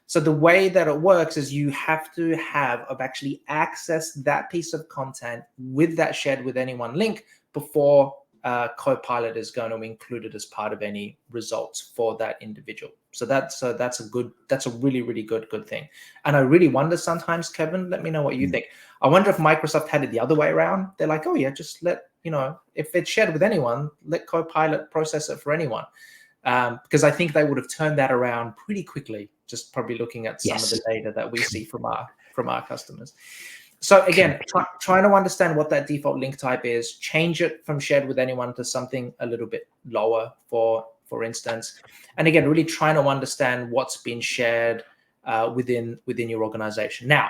So the way that it works is you have to have actually access that piece of content with that shared with anyone link before Copilot is going to include it as part of any results for that individual. So that's a really, really good thing. And I really wonder sometimes, Kevin, let me know what you think. I wonder if Microsoft had it the other way around. They're like, oh yeah, just let, if it's shared with anyone, let Copilot process it for anyone. Because I think they would have turned that around pretty quickly, just probably looking at some of the data that we see from our customers. So again, trying to understand what that default link type is, change it from shared with anyone to something a little bit lower, for instance. And again, really trying to understand what's been shared within your organization. Now,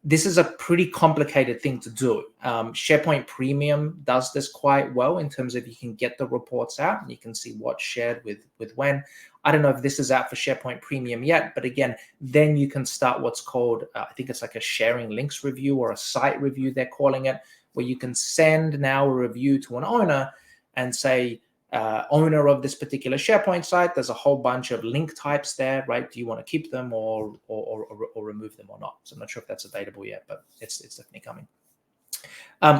this is a pretty complicated thing to do. SharePoint Premium does this quite well in terms of you can get the reports out and you can see what's shared with when. I don't know if this is out for SharePoint Premium yet, but again, then you can start what's called, I think it's like a sharing links review or a site review, they're calling it, where you can send now a review to an owner and say, owner of this particular SharePoint site, there's a whole bunch of link types there, right? Do you want to keep them or remove them or not? So I'm not sure if that's available yet, but it's definitely coming.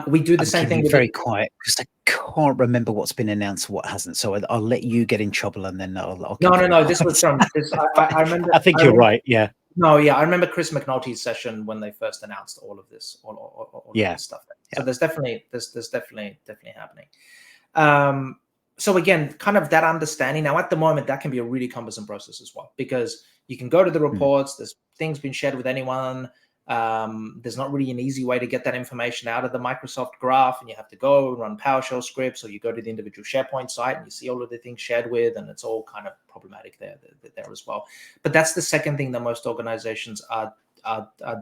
We do the same thing. Very quiet because I can't remember what's been announced, what hasn't. So I'll let you get in trouble, and then I'll No. This was from this. I remember. I think you're right. Yeah. No, yeah, I remember Chris McNulty's session when they first announced all of this, all of this stuff. So there's definitely happening. So again, kind of that understanding. Now, at the moment, that can be a really cumbersome process as well, because you can go to the reports. There's things being shared with anyone. There's not really an easy way to get that information out of the Microsoft graph, and you have to go and run PowerShell scripts, or you go to the individual SharePoint site and you see all of the things shared with, and it's all kind of problematic there as well. But that's the second thing that most organizations are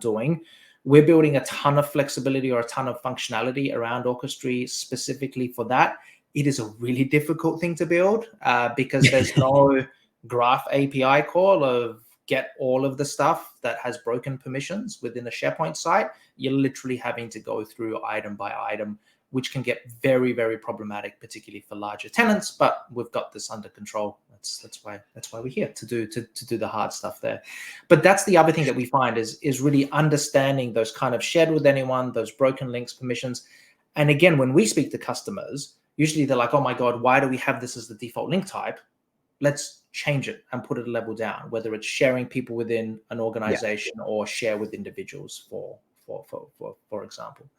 doing. We're building a ton of flexibility or a ton of functionality around Orchestry specifically for that. It is a really difficult thing to build because there's no graph API call of get all of the stuff that has broken permissions within a SharePoint site. You're literally having to go through item by item, which can get very, very problematic, particularly for larger tenants. But we've got this under control. That's why we're here to do the hard stuff there. But that's the other thing that we find is really understanding those kind of shared with anyone, those broken links, permissions. And again, when we speak to customers, usually they're like, oh my God, why do we have this as the default link type? Let's change it and put it a level down, whether it's sharing people within an organization or share with individuals, for example.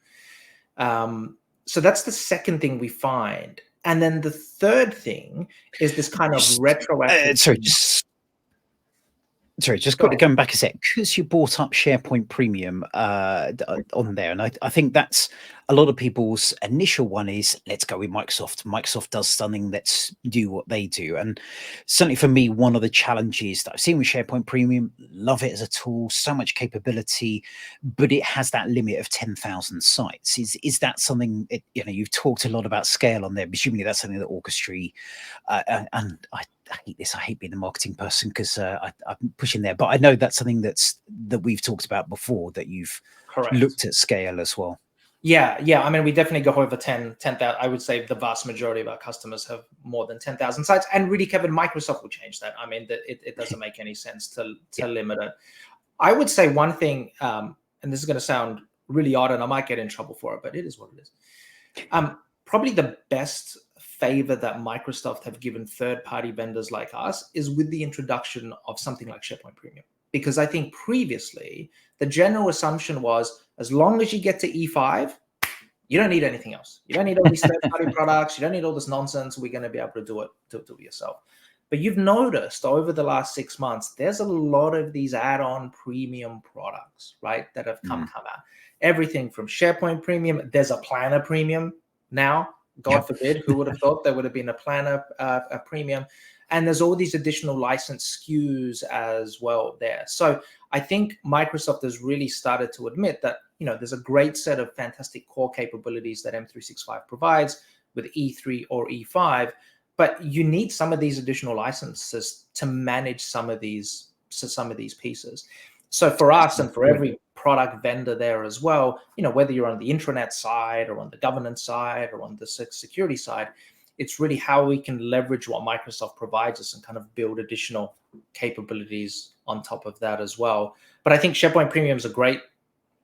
So that's the second thing we find. And then the third thing is this kind of retroactive. Sorry, just quickly going back a sec, because you brought up SharePoint Premium on there, and I think that's a lot of people's initial one is, let's go with Microsoft. Microsoft does something, let's do what they do. And certainly for me, one of the challenges that I've seen with SharePoint Premium, love it as a tool, so much capability, but it has that limit of 10,000 sites. Is that something, you've talked a lot about scale on there, presumably that's something that Orchestry, and I hate this. I hate being the marketing person because I'm pushing there, but I know that's something that we've talked about before, that you've looked at scale as well. Yeah. I mean, we definitely go over 10,000. I would say the vast majority of our customers have more than 10,000 sites. And really, Kevin, Microsoft will change that. I mean, it doesn't make any sense to limit it. I would say one thing, and this is going to sound really odd, and I might get in trouble for it, but it is what it is. Probably the best favor that Microsoft have given third-party vendors like us is with the introduction of something like SharePoint Premium. Because I think previously, the general assumption was, as long as you get to E5, you don't need anything else. You don't need all these third-party products. You don't need all this nonsense. We're going to be able to do it yourself. But you've noticed over the last 6 months, there's a lot of these add-on premium products, right, that have come out. Everything from SharePoint Premium. There's a Planner Premium now. God forbid, who would have thought there would have been a Planner a premium? And there's all these additional license SKUs as well there. So I think Microsoft has really started to admit that, there's a great set of fantastic core capabilities that M365 provides with E3 or E5, but you need some of these additional licenses to manage some of these pieces. So for us and for every product vendor there as well, whether you're on the intranet side or on the governance side or on the security side, it's really how we can leverage what Microsoft provides us and kind of build additional capabilities on top of that as well. But I think SharePoint Premium is a great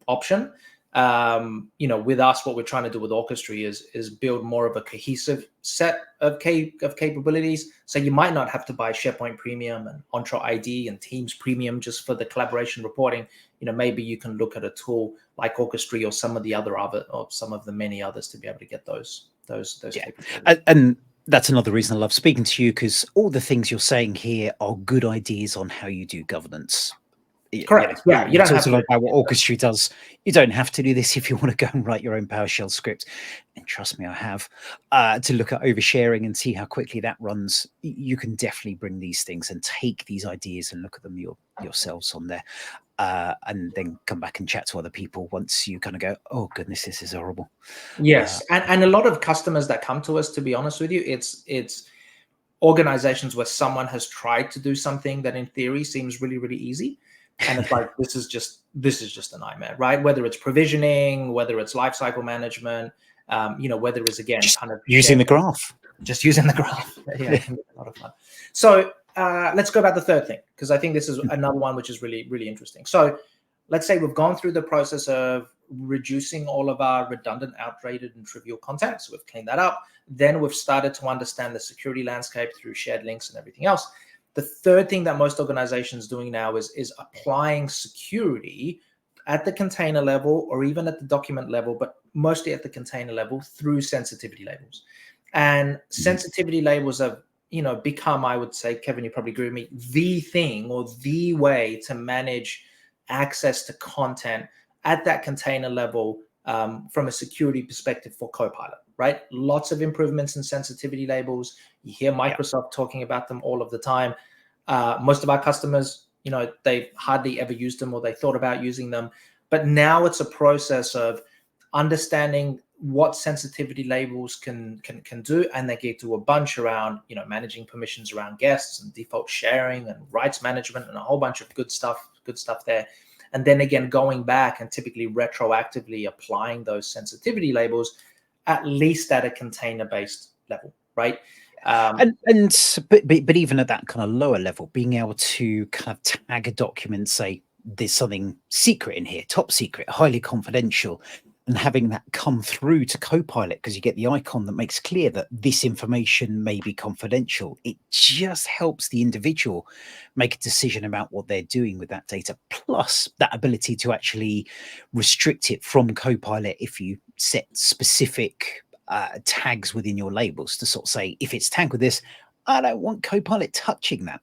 option. With us, what we're trying to do with Orchestry is build more of a cohesive set of capabilities. So you might not have to buy SharePoint Premium and Entra ID and Teams Premium just for the collaboration reporting. Maybe you can look at a tool like Orchestry or some of the many others to be able to get those capabilities. And that's another reason I love speaking to you, because all the things you're saying here are good ideas on how you do governance. Correct. You don't have to. About what Orchestry does. You don't have to do this if you want to go and write your own PowerShell script. And trust me, I have to look at oversharing and see how quickly that runs. You can definitely bring these things and take these ideas and look at them yourselves on there, and then come back and chat to other people once you kind of go, oh goodness, this is horrible. Yes, and a lot of customers that come to us, to be honest with you, it's organizations where someone has tried to do something that in theory seems really, really easy. And it's like, this is just a nightmare, right? Whether it's provisioning, whether it's lifecycle management, whether it's just kind of using the graph. Just using the graph. Yeah, it can be a lot of fun. So let's go about the third thing, because I think this is another one which is really, really interesting. So let's say we've gone through the process of reducing all of our redundant, outdated, and trivial content. So we've cleaned that up. Then we've started to understand the security landscape through shared links and everything else. The third thing that most organizations are doing now is applying security at the container level or even at the document level, but mostly at the container level through sensitivity labels. And sensitivity labels have, become, I would say, Kevin, you probably agree with me, the thing or the way to manage access to content at that container level from a security perspective for Copilot, right? Lots of improvements in sensitivity labels. You hear Microsoft talking about them all of the time. Most of our customers, they've hardly ever used them or they thought about using them. But now it's a process of understanding what sensitivity labels can do, and they get to a bunch around, managing permissions around guests and default sharing and rights management and a whole bunch of good stuff there. And then again, going back and typically retroactively applying those sensitivity labels, at least at a container-based level, right? But even at that kind of lower level, being able to kind of tag a document, say there's something secret in here, top secret, highly confidential, and having that come through to Copilot, because you get the icon that makes clear that this information may be confidential. It just helps the individual make a decision about what they're doing with that data, plus that ability to actually restrict it from Copilot if you set specific tags within your labels to sort of say, if it's tagged with this, I don't want Copilot touching that,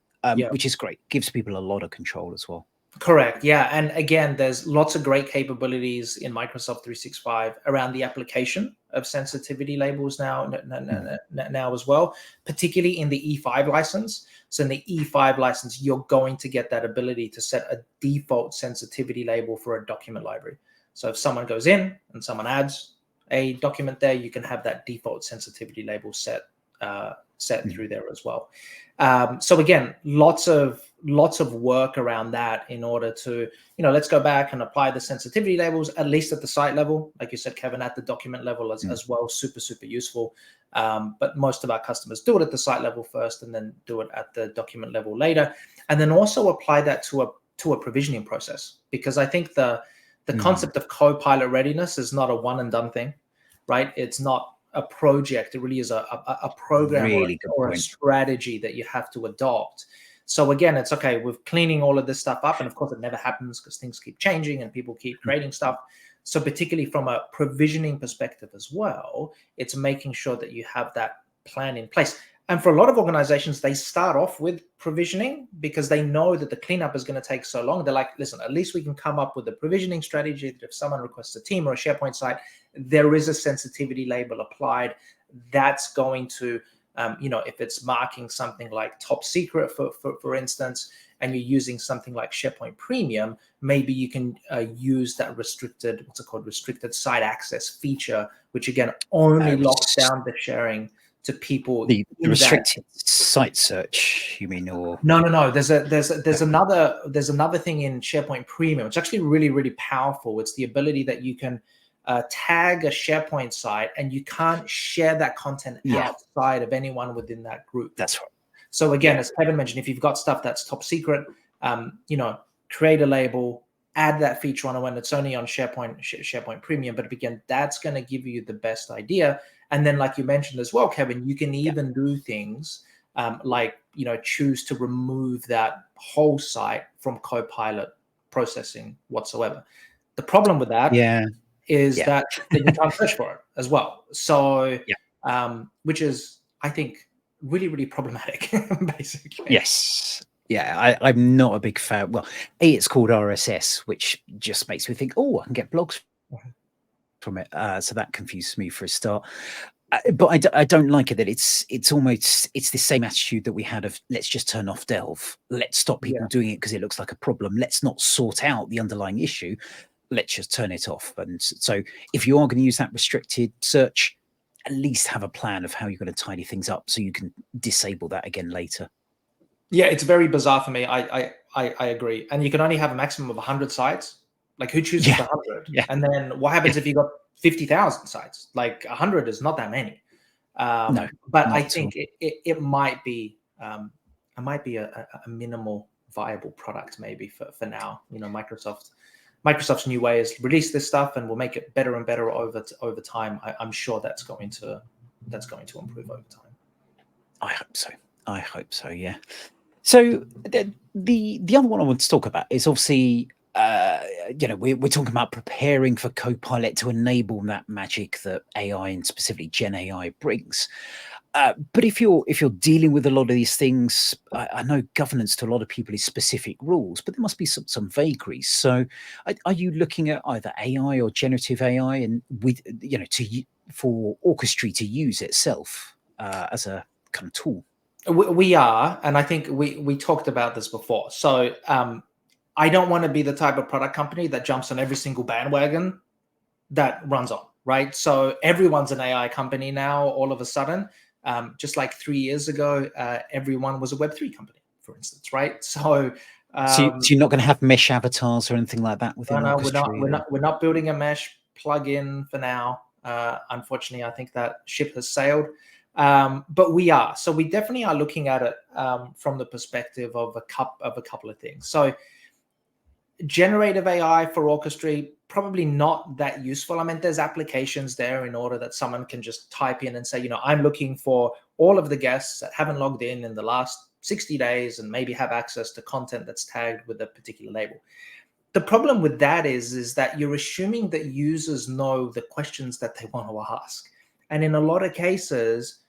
which is great. Gives people a lot of control as well. Correct. Yeah. And again, there's lots of great capabilities in Microsoft 365 around the application of sensitivity labels now as well, particularly in the E5 license. So in the E5 license, you're going to get that ability to set a default sensitivity label for a document library. So if someone goes in and someone adds a document there, you can have that default sensitivity label set through there as well. So again, lots of work around that in order to, let's go back and apply the sensitivity labels, at least at the site level, like you said, Kevin, at the document level as well, super, super useful. But most of our customers do it at the site level first and then do it at the document level later. And then also apply that to a provisioning process, because I think the concept of Copilot Readiness is not a one and done thing, right? It's not a project. It really is a program or a strategy that you have to adopt. So again, it's okay, we're cleaning all of this stuff up. And of course, it never happens because things keep changing and people keep creating stuff. So particularly from a provisioning perspective as well, it's making sure that you have that plan in place. And for a lot of organizations, they start off with provisioning because they know that the cleanup is going to take so long. They're like, listen, at least we can come up with a provisioning strategy that if someone requests a team or a SharePoint site, there is a sensitivity label applied that's going to, if it's marking something like top secret, for instance, and you're using something like SharePoint Premium, maybe you can use that restricted site access feature, which again only locks down the sharing to people. The in that. restricted site search, you mean, or No. There's another thing in SharePoint Premium. It's actually really, really powerful. It's the ability that you can tag a SharePoint site and you can't share that content outside of anyone within that group. that's right. So again, as Kevin mentioned, if you've got stuff that's top secret, create a label, add that feature on it when it's only on SharePoint Premium. But again, that's going to give you the best idea. And then, like you mentioned as well, Kevin, you can even do things like, choose to remove that whole site from Copilot processing whatsoever. The problem with that is that you can't search for it as well. So, which is, I think, really, really problematic, basically. Yes. Yeah, I'm not a big fan. Well, it's called RSS, which just makes me think, oh, I can get blogs from it. So that confuses me for a start. But I don't like it that it's the same attitude that we had of let's just turn off Delve. Let's stop people doing it because it looks like a problem. Let's not sort out the underlying issue. Let's just turn it off. And so if you are going to use that restricted search, at least have a plan of how you're going to tidy things up so you can disable that again later. Yeah, it's very bizarre for me. I agree. And you can only have a maximum of 100 sites. Like, who chooses 100? Yeah. And then what happens if you got 50,000 sites? Like, 100 is not that many. No, but I think it might be a minimal viable product maybe for now. Microsoft's new way is release this stuff and we'll make it better and better over time. I'm sure that's going to improve over time. I hope so. Yeah. So the other one I want to talk about is obviously, we're talking about preparing for Copilot to enable that magic that AI and specifically Gen AI brings. But if you're dealing with a lot of these things, I know governance to a lot of people is specific rules, but there must be some vagaries. So are you looking at either AI or generative AI and with for Orchestry to use itself as a kind of tool? We are, and I think we talked about this before. So I don't want to be the type of product company that jumps on every single bandwagon that runs on, right? So everyone's an AI company now all of a sudden. Just like 3 years ago, everyone was a Web3 company, for instance, right? So you're not going to have mesh avatars or anything like that within Orchestry? We're not building a mesh plugin for now. Unfortunately, I think that ship has sailed. But we are. So we definitely are looking at it from the perspective of a couple of things. So generative AI for Orchestry, probably not that useful. I mean, there's applications there in order that someone can just type in and say, I'm looking for all of the guests that haven't logged in the last 60 days and maybe have access to content that's tagged with a particular label. The problem with that is that you're assuming that users know the questions that they want to ask. And in a lot of cases,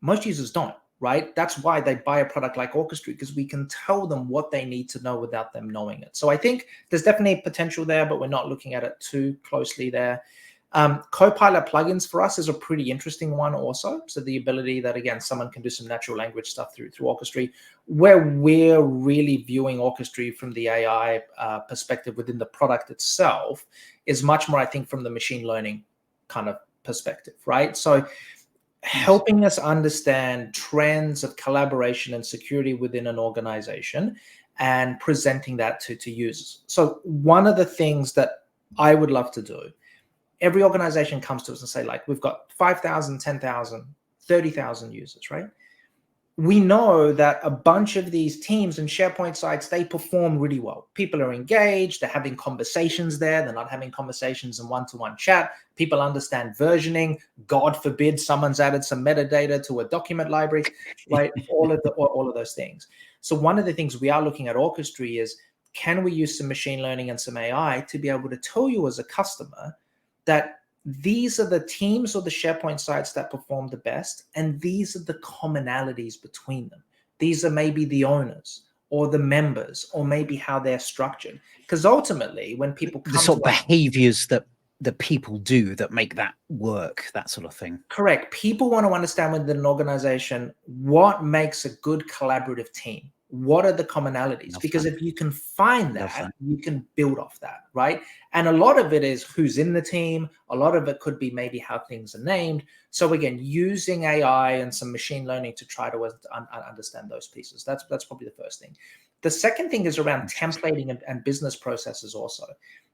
most users don't, right? That's why they buy a product like Orchestry, because we can tell them what they need to know without them knowing it. So I think there's definitely potential there, but we're not looking at it too closely there. Copilot plugins for us is a pretty interesting one also. So the ability that, again, someone can do some natural language stuff through Orchestry, where we're really viewing Orchestry from the AI perspective within the product itself is much more, I think, from the machine learning kind of perspective, right? So helping us understand trends of collaboration and security within an organization and presenting that to users. So one of the things that I would love to do, every organization comes to us and say, like, we've got 5,000, 10,000, 30,000 users, right? We know that a bunch of these teams and SharePoint sites, they perform really well. People are engaged, they're having conversations there, they're not having conversations in one-to-one chat. People understand versioning. God forbid someone's added some metadata to a document library, right? all of those things. So one of the things we are looking at Orchestry is, can we use some machine learning and some AI to be able to tell you as a customer that these are the teams or the SharePoint sites that perform the best, and these are the commonalities between them. These are maybe the owners or the members, or maybe how they're structured. Because ultimately, when people come the sort of behaviors that the people do that make that work, that sort of thing. Correct. People want to understand within an organization what makes a good collaborative team. what are the commonalities? Love Because that. if you can find Love that, that. you can build off that, right? And a lot of it is who's in the team. A lot of it could be maybe how things are named. So again, using AI and some machine learning to try to understand those pieces. That's probably the first thing. The second thing is around templating and business processes also.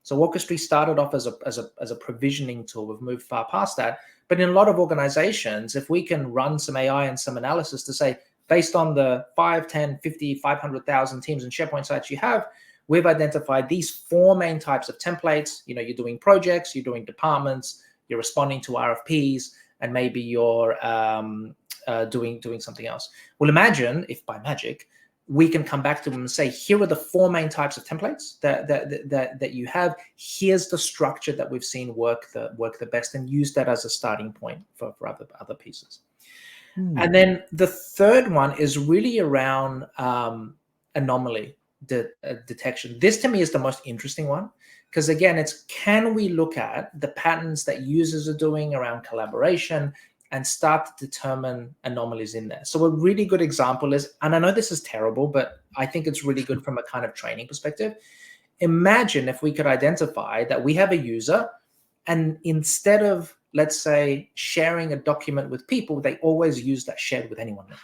So Orchestry started off as a provisioning tool. We've moved far past that. But in a lot of organizations, if we can run some AI and some analysis to say, based on the 5, 10, 50, 500,000 teams and SharePoint sites you have, we've identified these 4 main types of templates. You know, you're doing projects, you're doing departments, you're responding to RFPs, and maybe you're doing something else. Well, imagine if by magic we can come back to them and say, here are the 4 main types of templates that you have. Here's the structure that we've seen work the best, and use that as a starting point for other pieces. And then the third one is really around anomaly detection. This to me is the most interesting one, because again, it's, can we look at the patterns that users are doing around collaboration and start to determine anomalies in there? So a really good example is, and I know this is terrible, but I think it's really good from a kind of training perspective. Imagine if we could identify that we have a user, and instead of, let's say, sharing a document with people, they always use that shared with anyone link,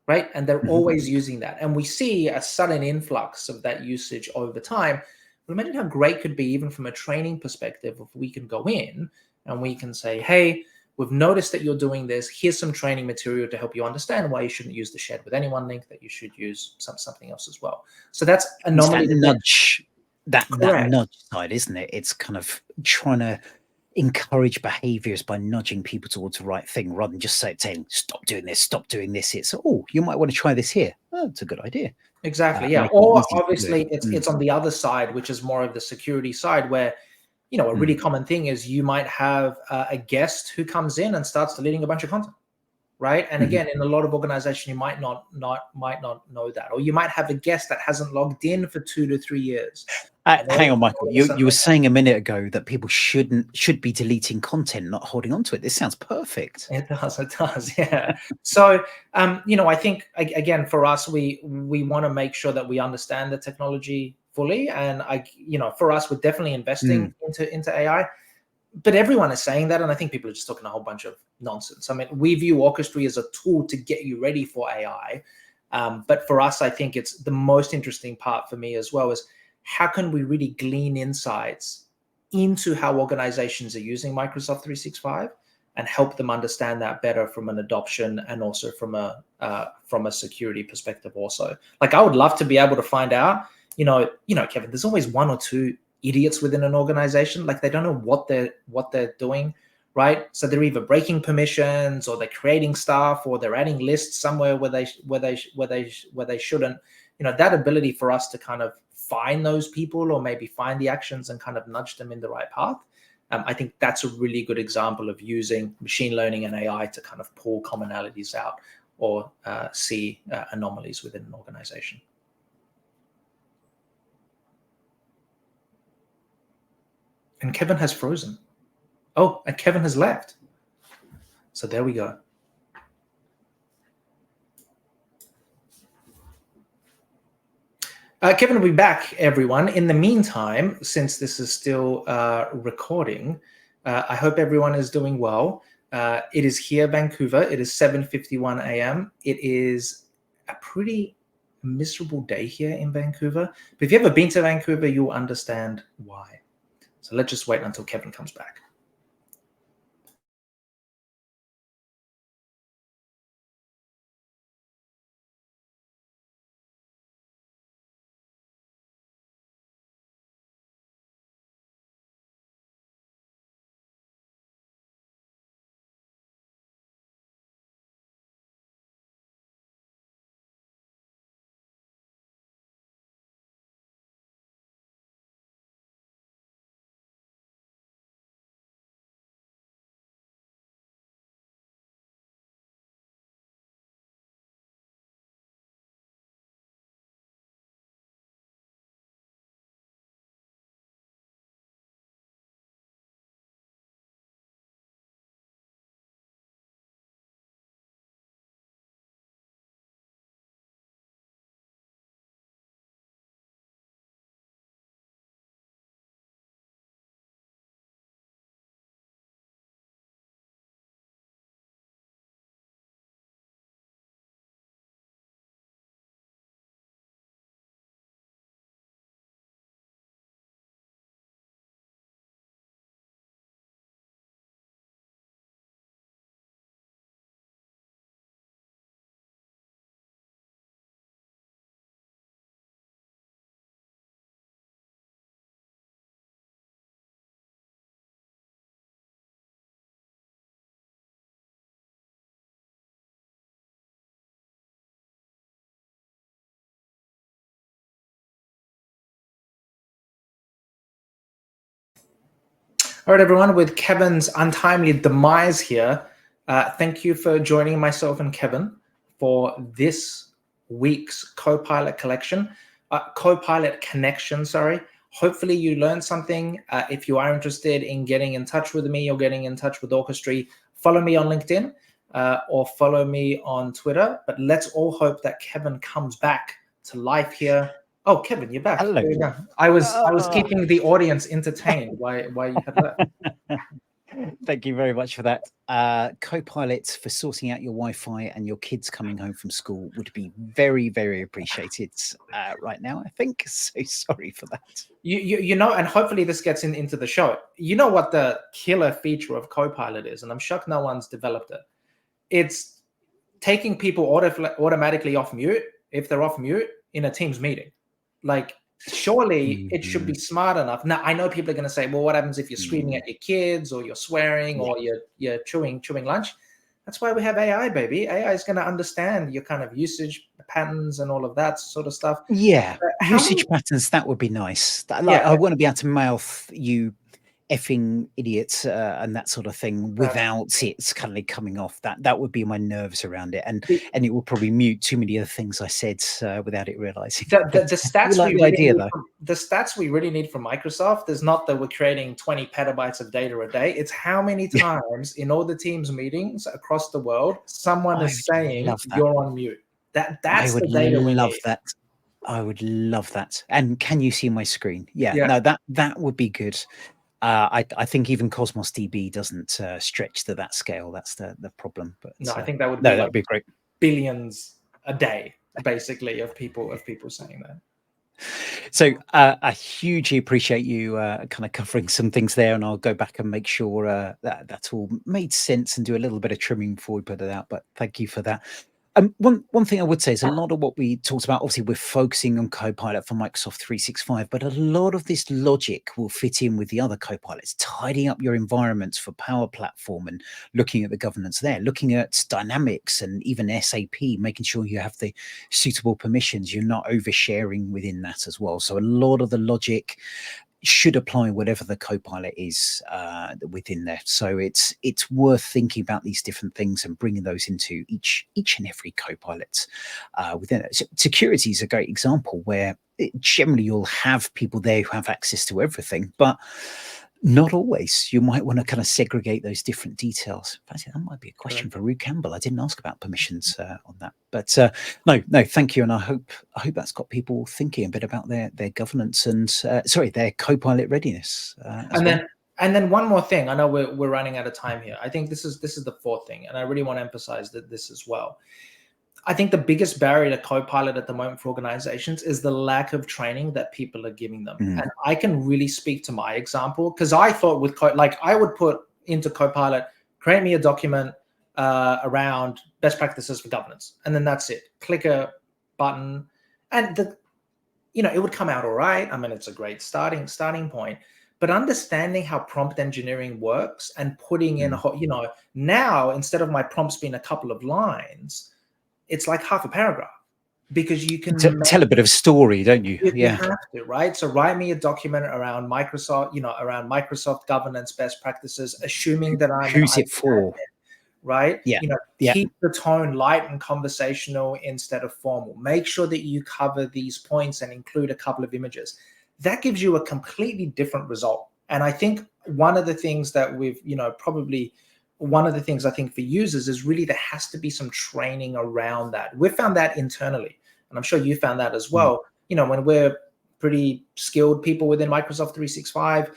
right? And they're always using that. And we see a sudden influx of that usage over time. But imagine how great it could be, even from a training perspective, if we can go in and we can say, hey, we've noticed that you're doing this. Here's some training material to help you understand why you shouldn't use the shared with anyone link, that you should use something else as well. So that's anomaly. That nudge, that Correct. nudge side, isn't it? It's kind of trying to encourage behaviors by nudging people towards the right thing, rather than just saying, stop doing this, stop doing this. It's, oh, you might want to try this here. Oh, it's a good idea. Exactly. Yeah. Make it Or easy to do obviously it. it's on the other side, which is more of the security side, where, you know, a really common thing is you might have a guest who comes in and starts deleting a bunch of content, right? And again, in a lot of organizations, you might not know that, or you might have a guest that hasn't logged in for 2 to 3 years. Hang on, Michael. You were saying a minute ago that people should be deleting content, not holding on to it. This sounds perfect. It does, yeah. So, you know, I think again, for us, we want to make sure that we understand the technology fully, and you know, for us, we're definitely investing into AI. But everyone is saying that, and I think people are just talking a whole bunch of nonsense. I mean, we view Orchestry as a tool to get you ready for AI, but for us, I think it's the most interesting part for me as well is, how can we really glean insights into how organizations are using Microsoft 365 and help them understand that better from an adoption and also from a security perspective also. Like, I would love to be able to find out, you know, Kevin, there's always 1 or 2 idiots within an organization. Like, they don't know what they're doing, right? So they're either breaking permissions, or they're creating stuff, or they're adding lists somewhere where they shouldn't. You know, that ability for us to kind of find those people, or maybe find the actions and kind of nudge them in the right path. I think that's a really good example of using machine learning and AI to kind of pull commonalities out, or see anomalies within an organization. And Kevin has frozen. Oh, and Kevin has left. So there we go. Kevin will be back, everyone. In the meantime, since this is still recording, I hope everyone is doing well. It is here, Vancouver. It is 7:51 a.m. It is a pretty miserable day here in Vancouver. But if you've ever been to Vancouver, you'll understand why. So let's just wait until Kevin comes back. All right, everyone, with Kevin's untimely demise here, thank you for joining myself and Kevin for this week's Copilot connection. Sorry. Hopefully you learned something. If you are interested in getting in touch with me or getting in touch with Orchestry, follow me on LinkedIn or follow me on Twitter. But let's all hope that Kevin comes back to life here. Oh, Kevin, you're back. Hello. There you go. I was keeping the audience entertained while you had left. Thank you very much for that. Copilot for sorting out your Wi-Fi and your kids coming home from school would be very, very appreciated right now, I think. So sorry for that. You know, and hopefully this gets into the show. You know what the killer feature of Copilot is, and I'm shocked no one's developed it. It's taking people automatically off mute if they're off mute in a Teams meeting. Like, surely it should be smart enough. Now, I know people are going to say, well, what happens if you're screaming at your kids or you're swearing or you're chewing lunch? That's why we have AI, baby. AI is going to understand your kind of usage patterns and all of that sort of stuff. Yeah, usage patterns, that would be nice. I want to be able to mouth you effing idiots and that sort of thing without it kind of coming off. That would be my nerves around it, and it will probably mute too many other things I said without it realizing. The stats like we the idea though. The stats we really need from Microsoft is not that we're creating 20 petabytes of data a day. It's how many times in all the Teams meetings across the world someone is saying you're on mute. That's the data we need. That. I would love that. And can you see my screen? Yeah. No, that would be good. I think even Cosmos DB doesn't stretch to that scale. That's the problem. But no, I think that would that'd be great. Billions a day, basically, of people saying that. So I hugely appreciate you kind of covering some things there, and I'll go back and make sure that's all made sense and do a little bit of trimming before we put it out. But thank you for that. One thing I would say is a lot of what we talked about, obviously we're focusing on Copilot for Microsoft 365, but a lot of this logic will fit in with the other Copilots, tidying up your environments for Power Platform and looking at the governance there, looking at Dynamics and even SAP, making sure you have the suitable permissions, you're not oversharing within that as well. So a lot of the logic should apply whatever the Copilot is within there. So it's worth thinking about these different things and bringing those into each and every Copilot within it. So security is a great example where generally you'll have people there who have access to everything, but not always. You might want to kind of segregate those different details. In fact, that might be a question for Rue Campbell. I didn't ask about permissions on that, but no, thank you. And I hope that's got people thinking a bit about their governance and their Copilot readiness. And then one more thing. I know we're running out of time here. I think this is the fourth thing, and I really want to emphasize this as well. I think the biggest barrier to Copilot at the moment for organizations is the lack of training that people are giving them. And I can really speak to my example, because I thought with I would put into Copilot, create me a document around best practices for governance, and then that's it. Click a button, and it would come out all right. I mean, it's a great starting point. But understanding how prompt engineering works and putting in now instead of my prompts being a couple of lines, it's like half a paragraph, because you can tell a bit of a story, don't you? You have to, right? So write me a document around Microsoft governance best practices, assuming that I'm who's it for, right? Keep the tone light and conversational instead of formal. Make sure that you cover these points and include a couple of images. That gives you a completely different result. And I think one of the things that I think for users is really there has to be some training around that. We've found that internally, and I'm sure you found that as well. When we're pretty skilled people within Microsoft 365,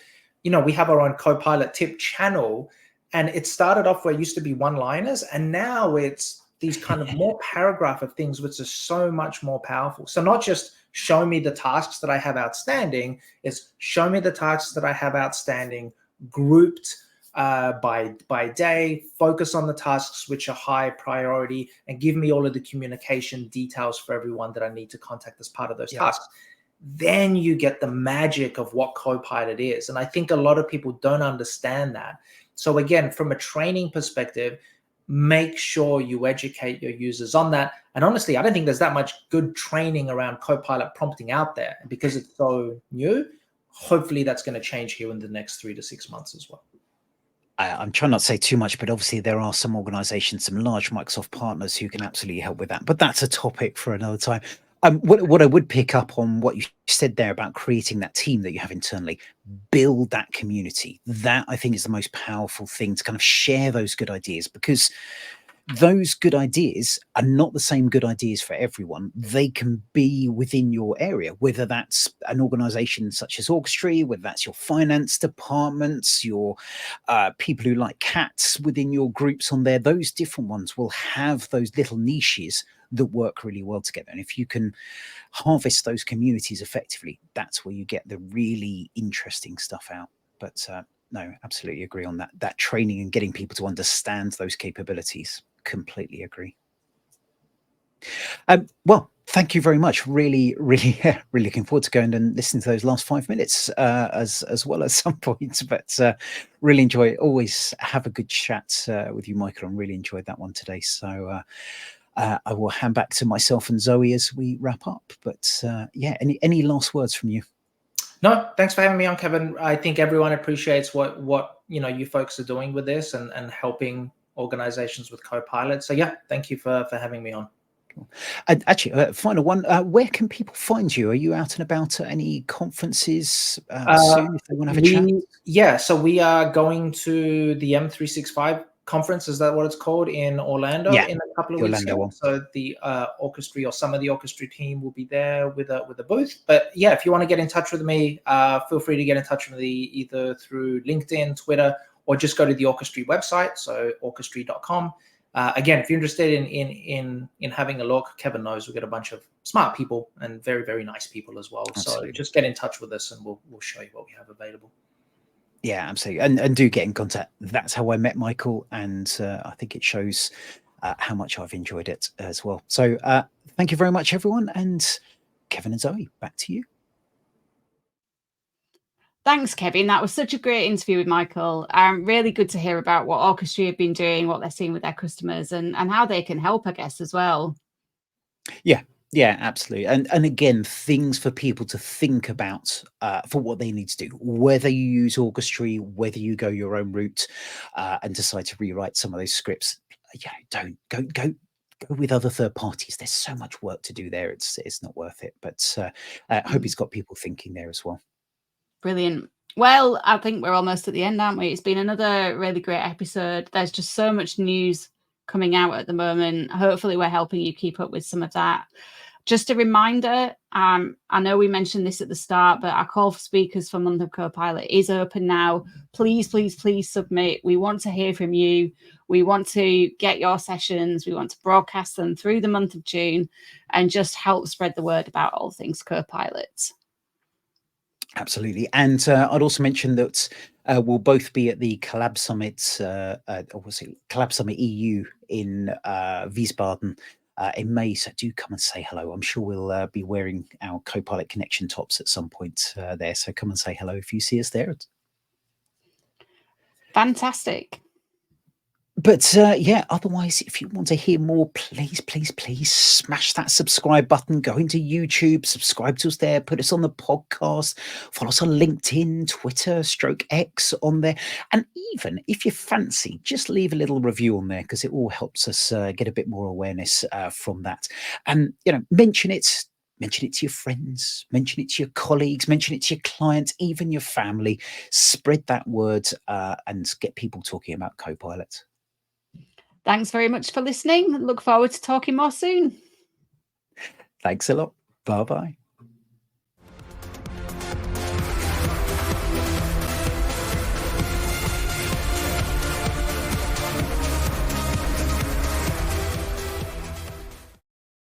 we have our own Copilot tip channel, and it started off where it used to be one-liners, and now it's these kind of more paragraph of things, which is so much more powerful. So not just show me the tasks that I have outstanding, it's show me the tasks that I have outstanding, grouped by day, focus on the tasks which are high priority, and give me all of the communication details for everyone that I need to contact as part of those tasks. Then you get the magic of what Copilot is. And I think a lot of people don't understand that. So again, from a training perspective, make sure you educate your users on that. And honestly, I don't think there's that much good training around Copilot prompting out there, because it's so new. hopefully that's going to change here in the next 3 to 6 months as well. I'm trying not to say too much, but obviously there are some organizations, some large Microsoft partners who can absolutely help with that. But that's a topic for another time. What I would pick up on what you said there about creating that team that you have internally, build that community. That I think is the most powerful thing, to kind of share those good ideas, because those good ideas are not the same good ideas for everyone. They can be within your area, whether that's an organization such as Orchestry, whether that's your finance departments, your people who like cats within your groups on there. Those different ones will have those little niches that work really well together. And if you can harvest those communities effectively, that's where you get the really interesting stuff out. But no, absolutely agree on that. That training and getting people to understand those capabilities. Completely agree. Well, thank you very much. Really, really, really looking forward to going and listening to those last 5 minutes as well at some point. But really enjoy it. Always have a good chat with you, Michael, and really enjoyed that one today. So I will hand back to myself and Zoe as we wrap up. But yeah, any last words from you? No, thanks for having me on, Kevin. I think everyone appreciates what you folks are doing with this and helping organizations with Copilot. So yeah, thank you for having me on. Cool. And actually, final one, where can people find you? Are you out and about at any conferences soon if they want to have a chat? Yeah, so we are going to the M365 conference, is that what it's called, in Orlando in a couple of weeks. So the Orchestry, or some of the Orchestry team, will be there with a booth. But yeah, if you want to get in touch with me, feel free to get in touch with me either through LinkedIn, Twitter, or just go to the Orchestry website, so orchestry.com. Again, if you're interested in having a look, Kevin knows we've got a bunch of smart people and very, very nice people as well. Absolutely. So just get in touch with us and we'll show you what we have available. Yeah, absolutely. And do get in contact. That's how I met Michael. And I think it shows how much I've enjoyed it as well. So thank you very much, everyone. And Kevin and Zoe, back to you. Thanks, Kevin. That was such a great interview with Michael. Really good to hear about what Orchestry have been doing, what they're seeing with their customers, and how they can help, I guess, as well. Yeah, absolutely. And again, things for people to think about for what they need to do, whether you use Orchestry, whether you go your own route and decide to rewrite some of those scripts. Don't go with other third parties. There's so much work to do there. It's not worth it. But I hope it's got people thinking there as well. Brilliant. Well, I think we're almost at the end, aren't we? It's been another really great episode. There's just so much news coming out at the moment. Hopefully we're helping you keep up with some of that. Just a reminder, I know we mentioned this at the start, but our call for speakers for Month of Copilot is open now. Please, please, please submit. We want to hear from you. We want to get your sessions. We want to broadcast them through the month of June and just help spread the word about all things Copilot. Absolutely. And I'd also mention that we'll both be at the Collab Summit, Collab Summit EU in Wiesbaden in May. So do come and say hello. I'm sure we'll be wearing our Copilot Connection tops at some point there. So come and say hello if you see us there. Fantastic. But yeah, otherwise, if you want to hear more, please, please, please smash that subscribe button. Go into YouTube, subscribe to us there, put us on the podcast, follow us on LinkedIn, Twitter, /X on there. And even if you fancy, just leave a little review on there, because it all helps us get a bit more awareness from that. And, mention it. Mention it to your friends, mention it to your colleagues, mention it to your clients, even your family. Spread that word and get people talking about Copilot. Thanks very much for listening. Look forward to talking more soon. Thanks a lot. Bye-bye.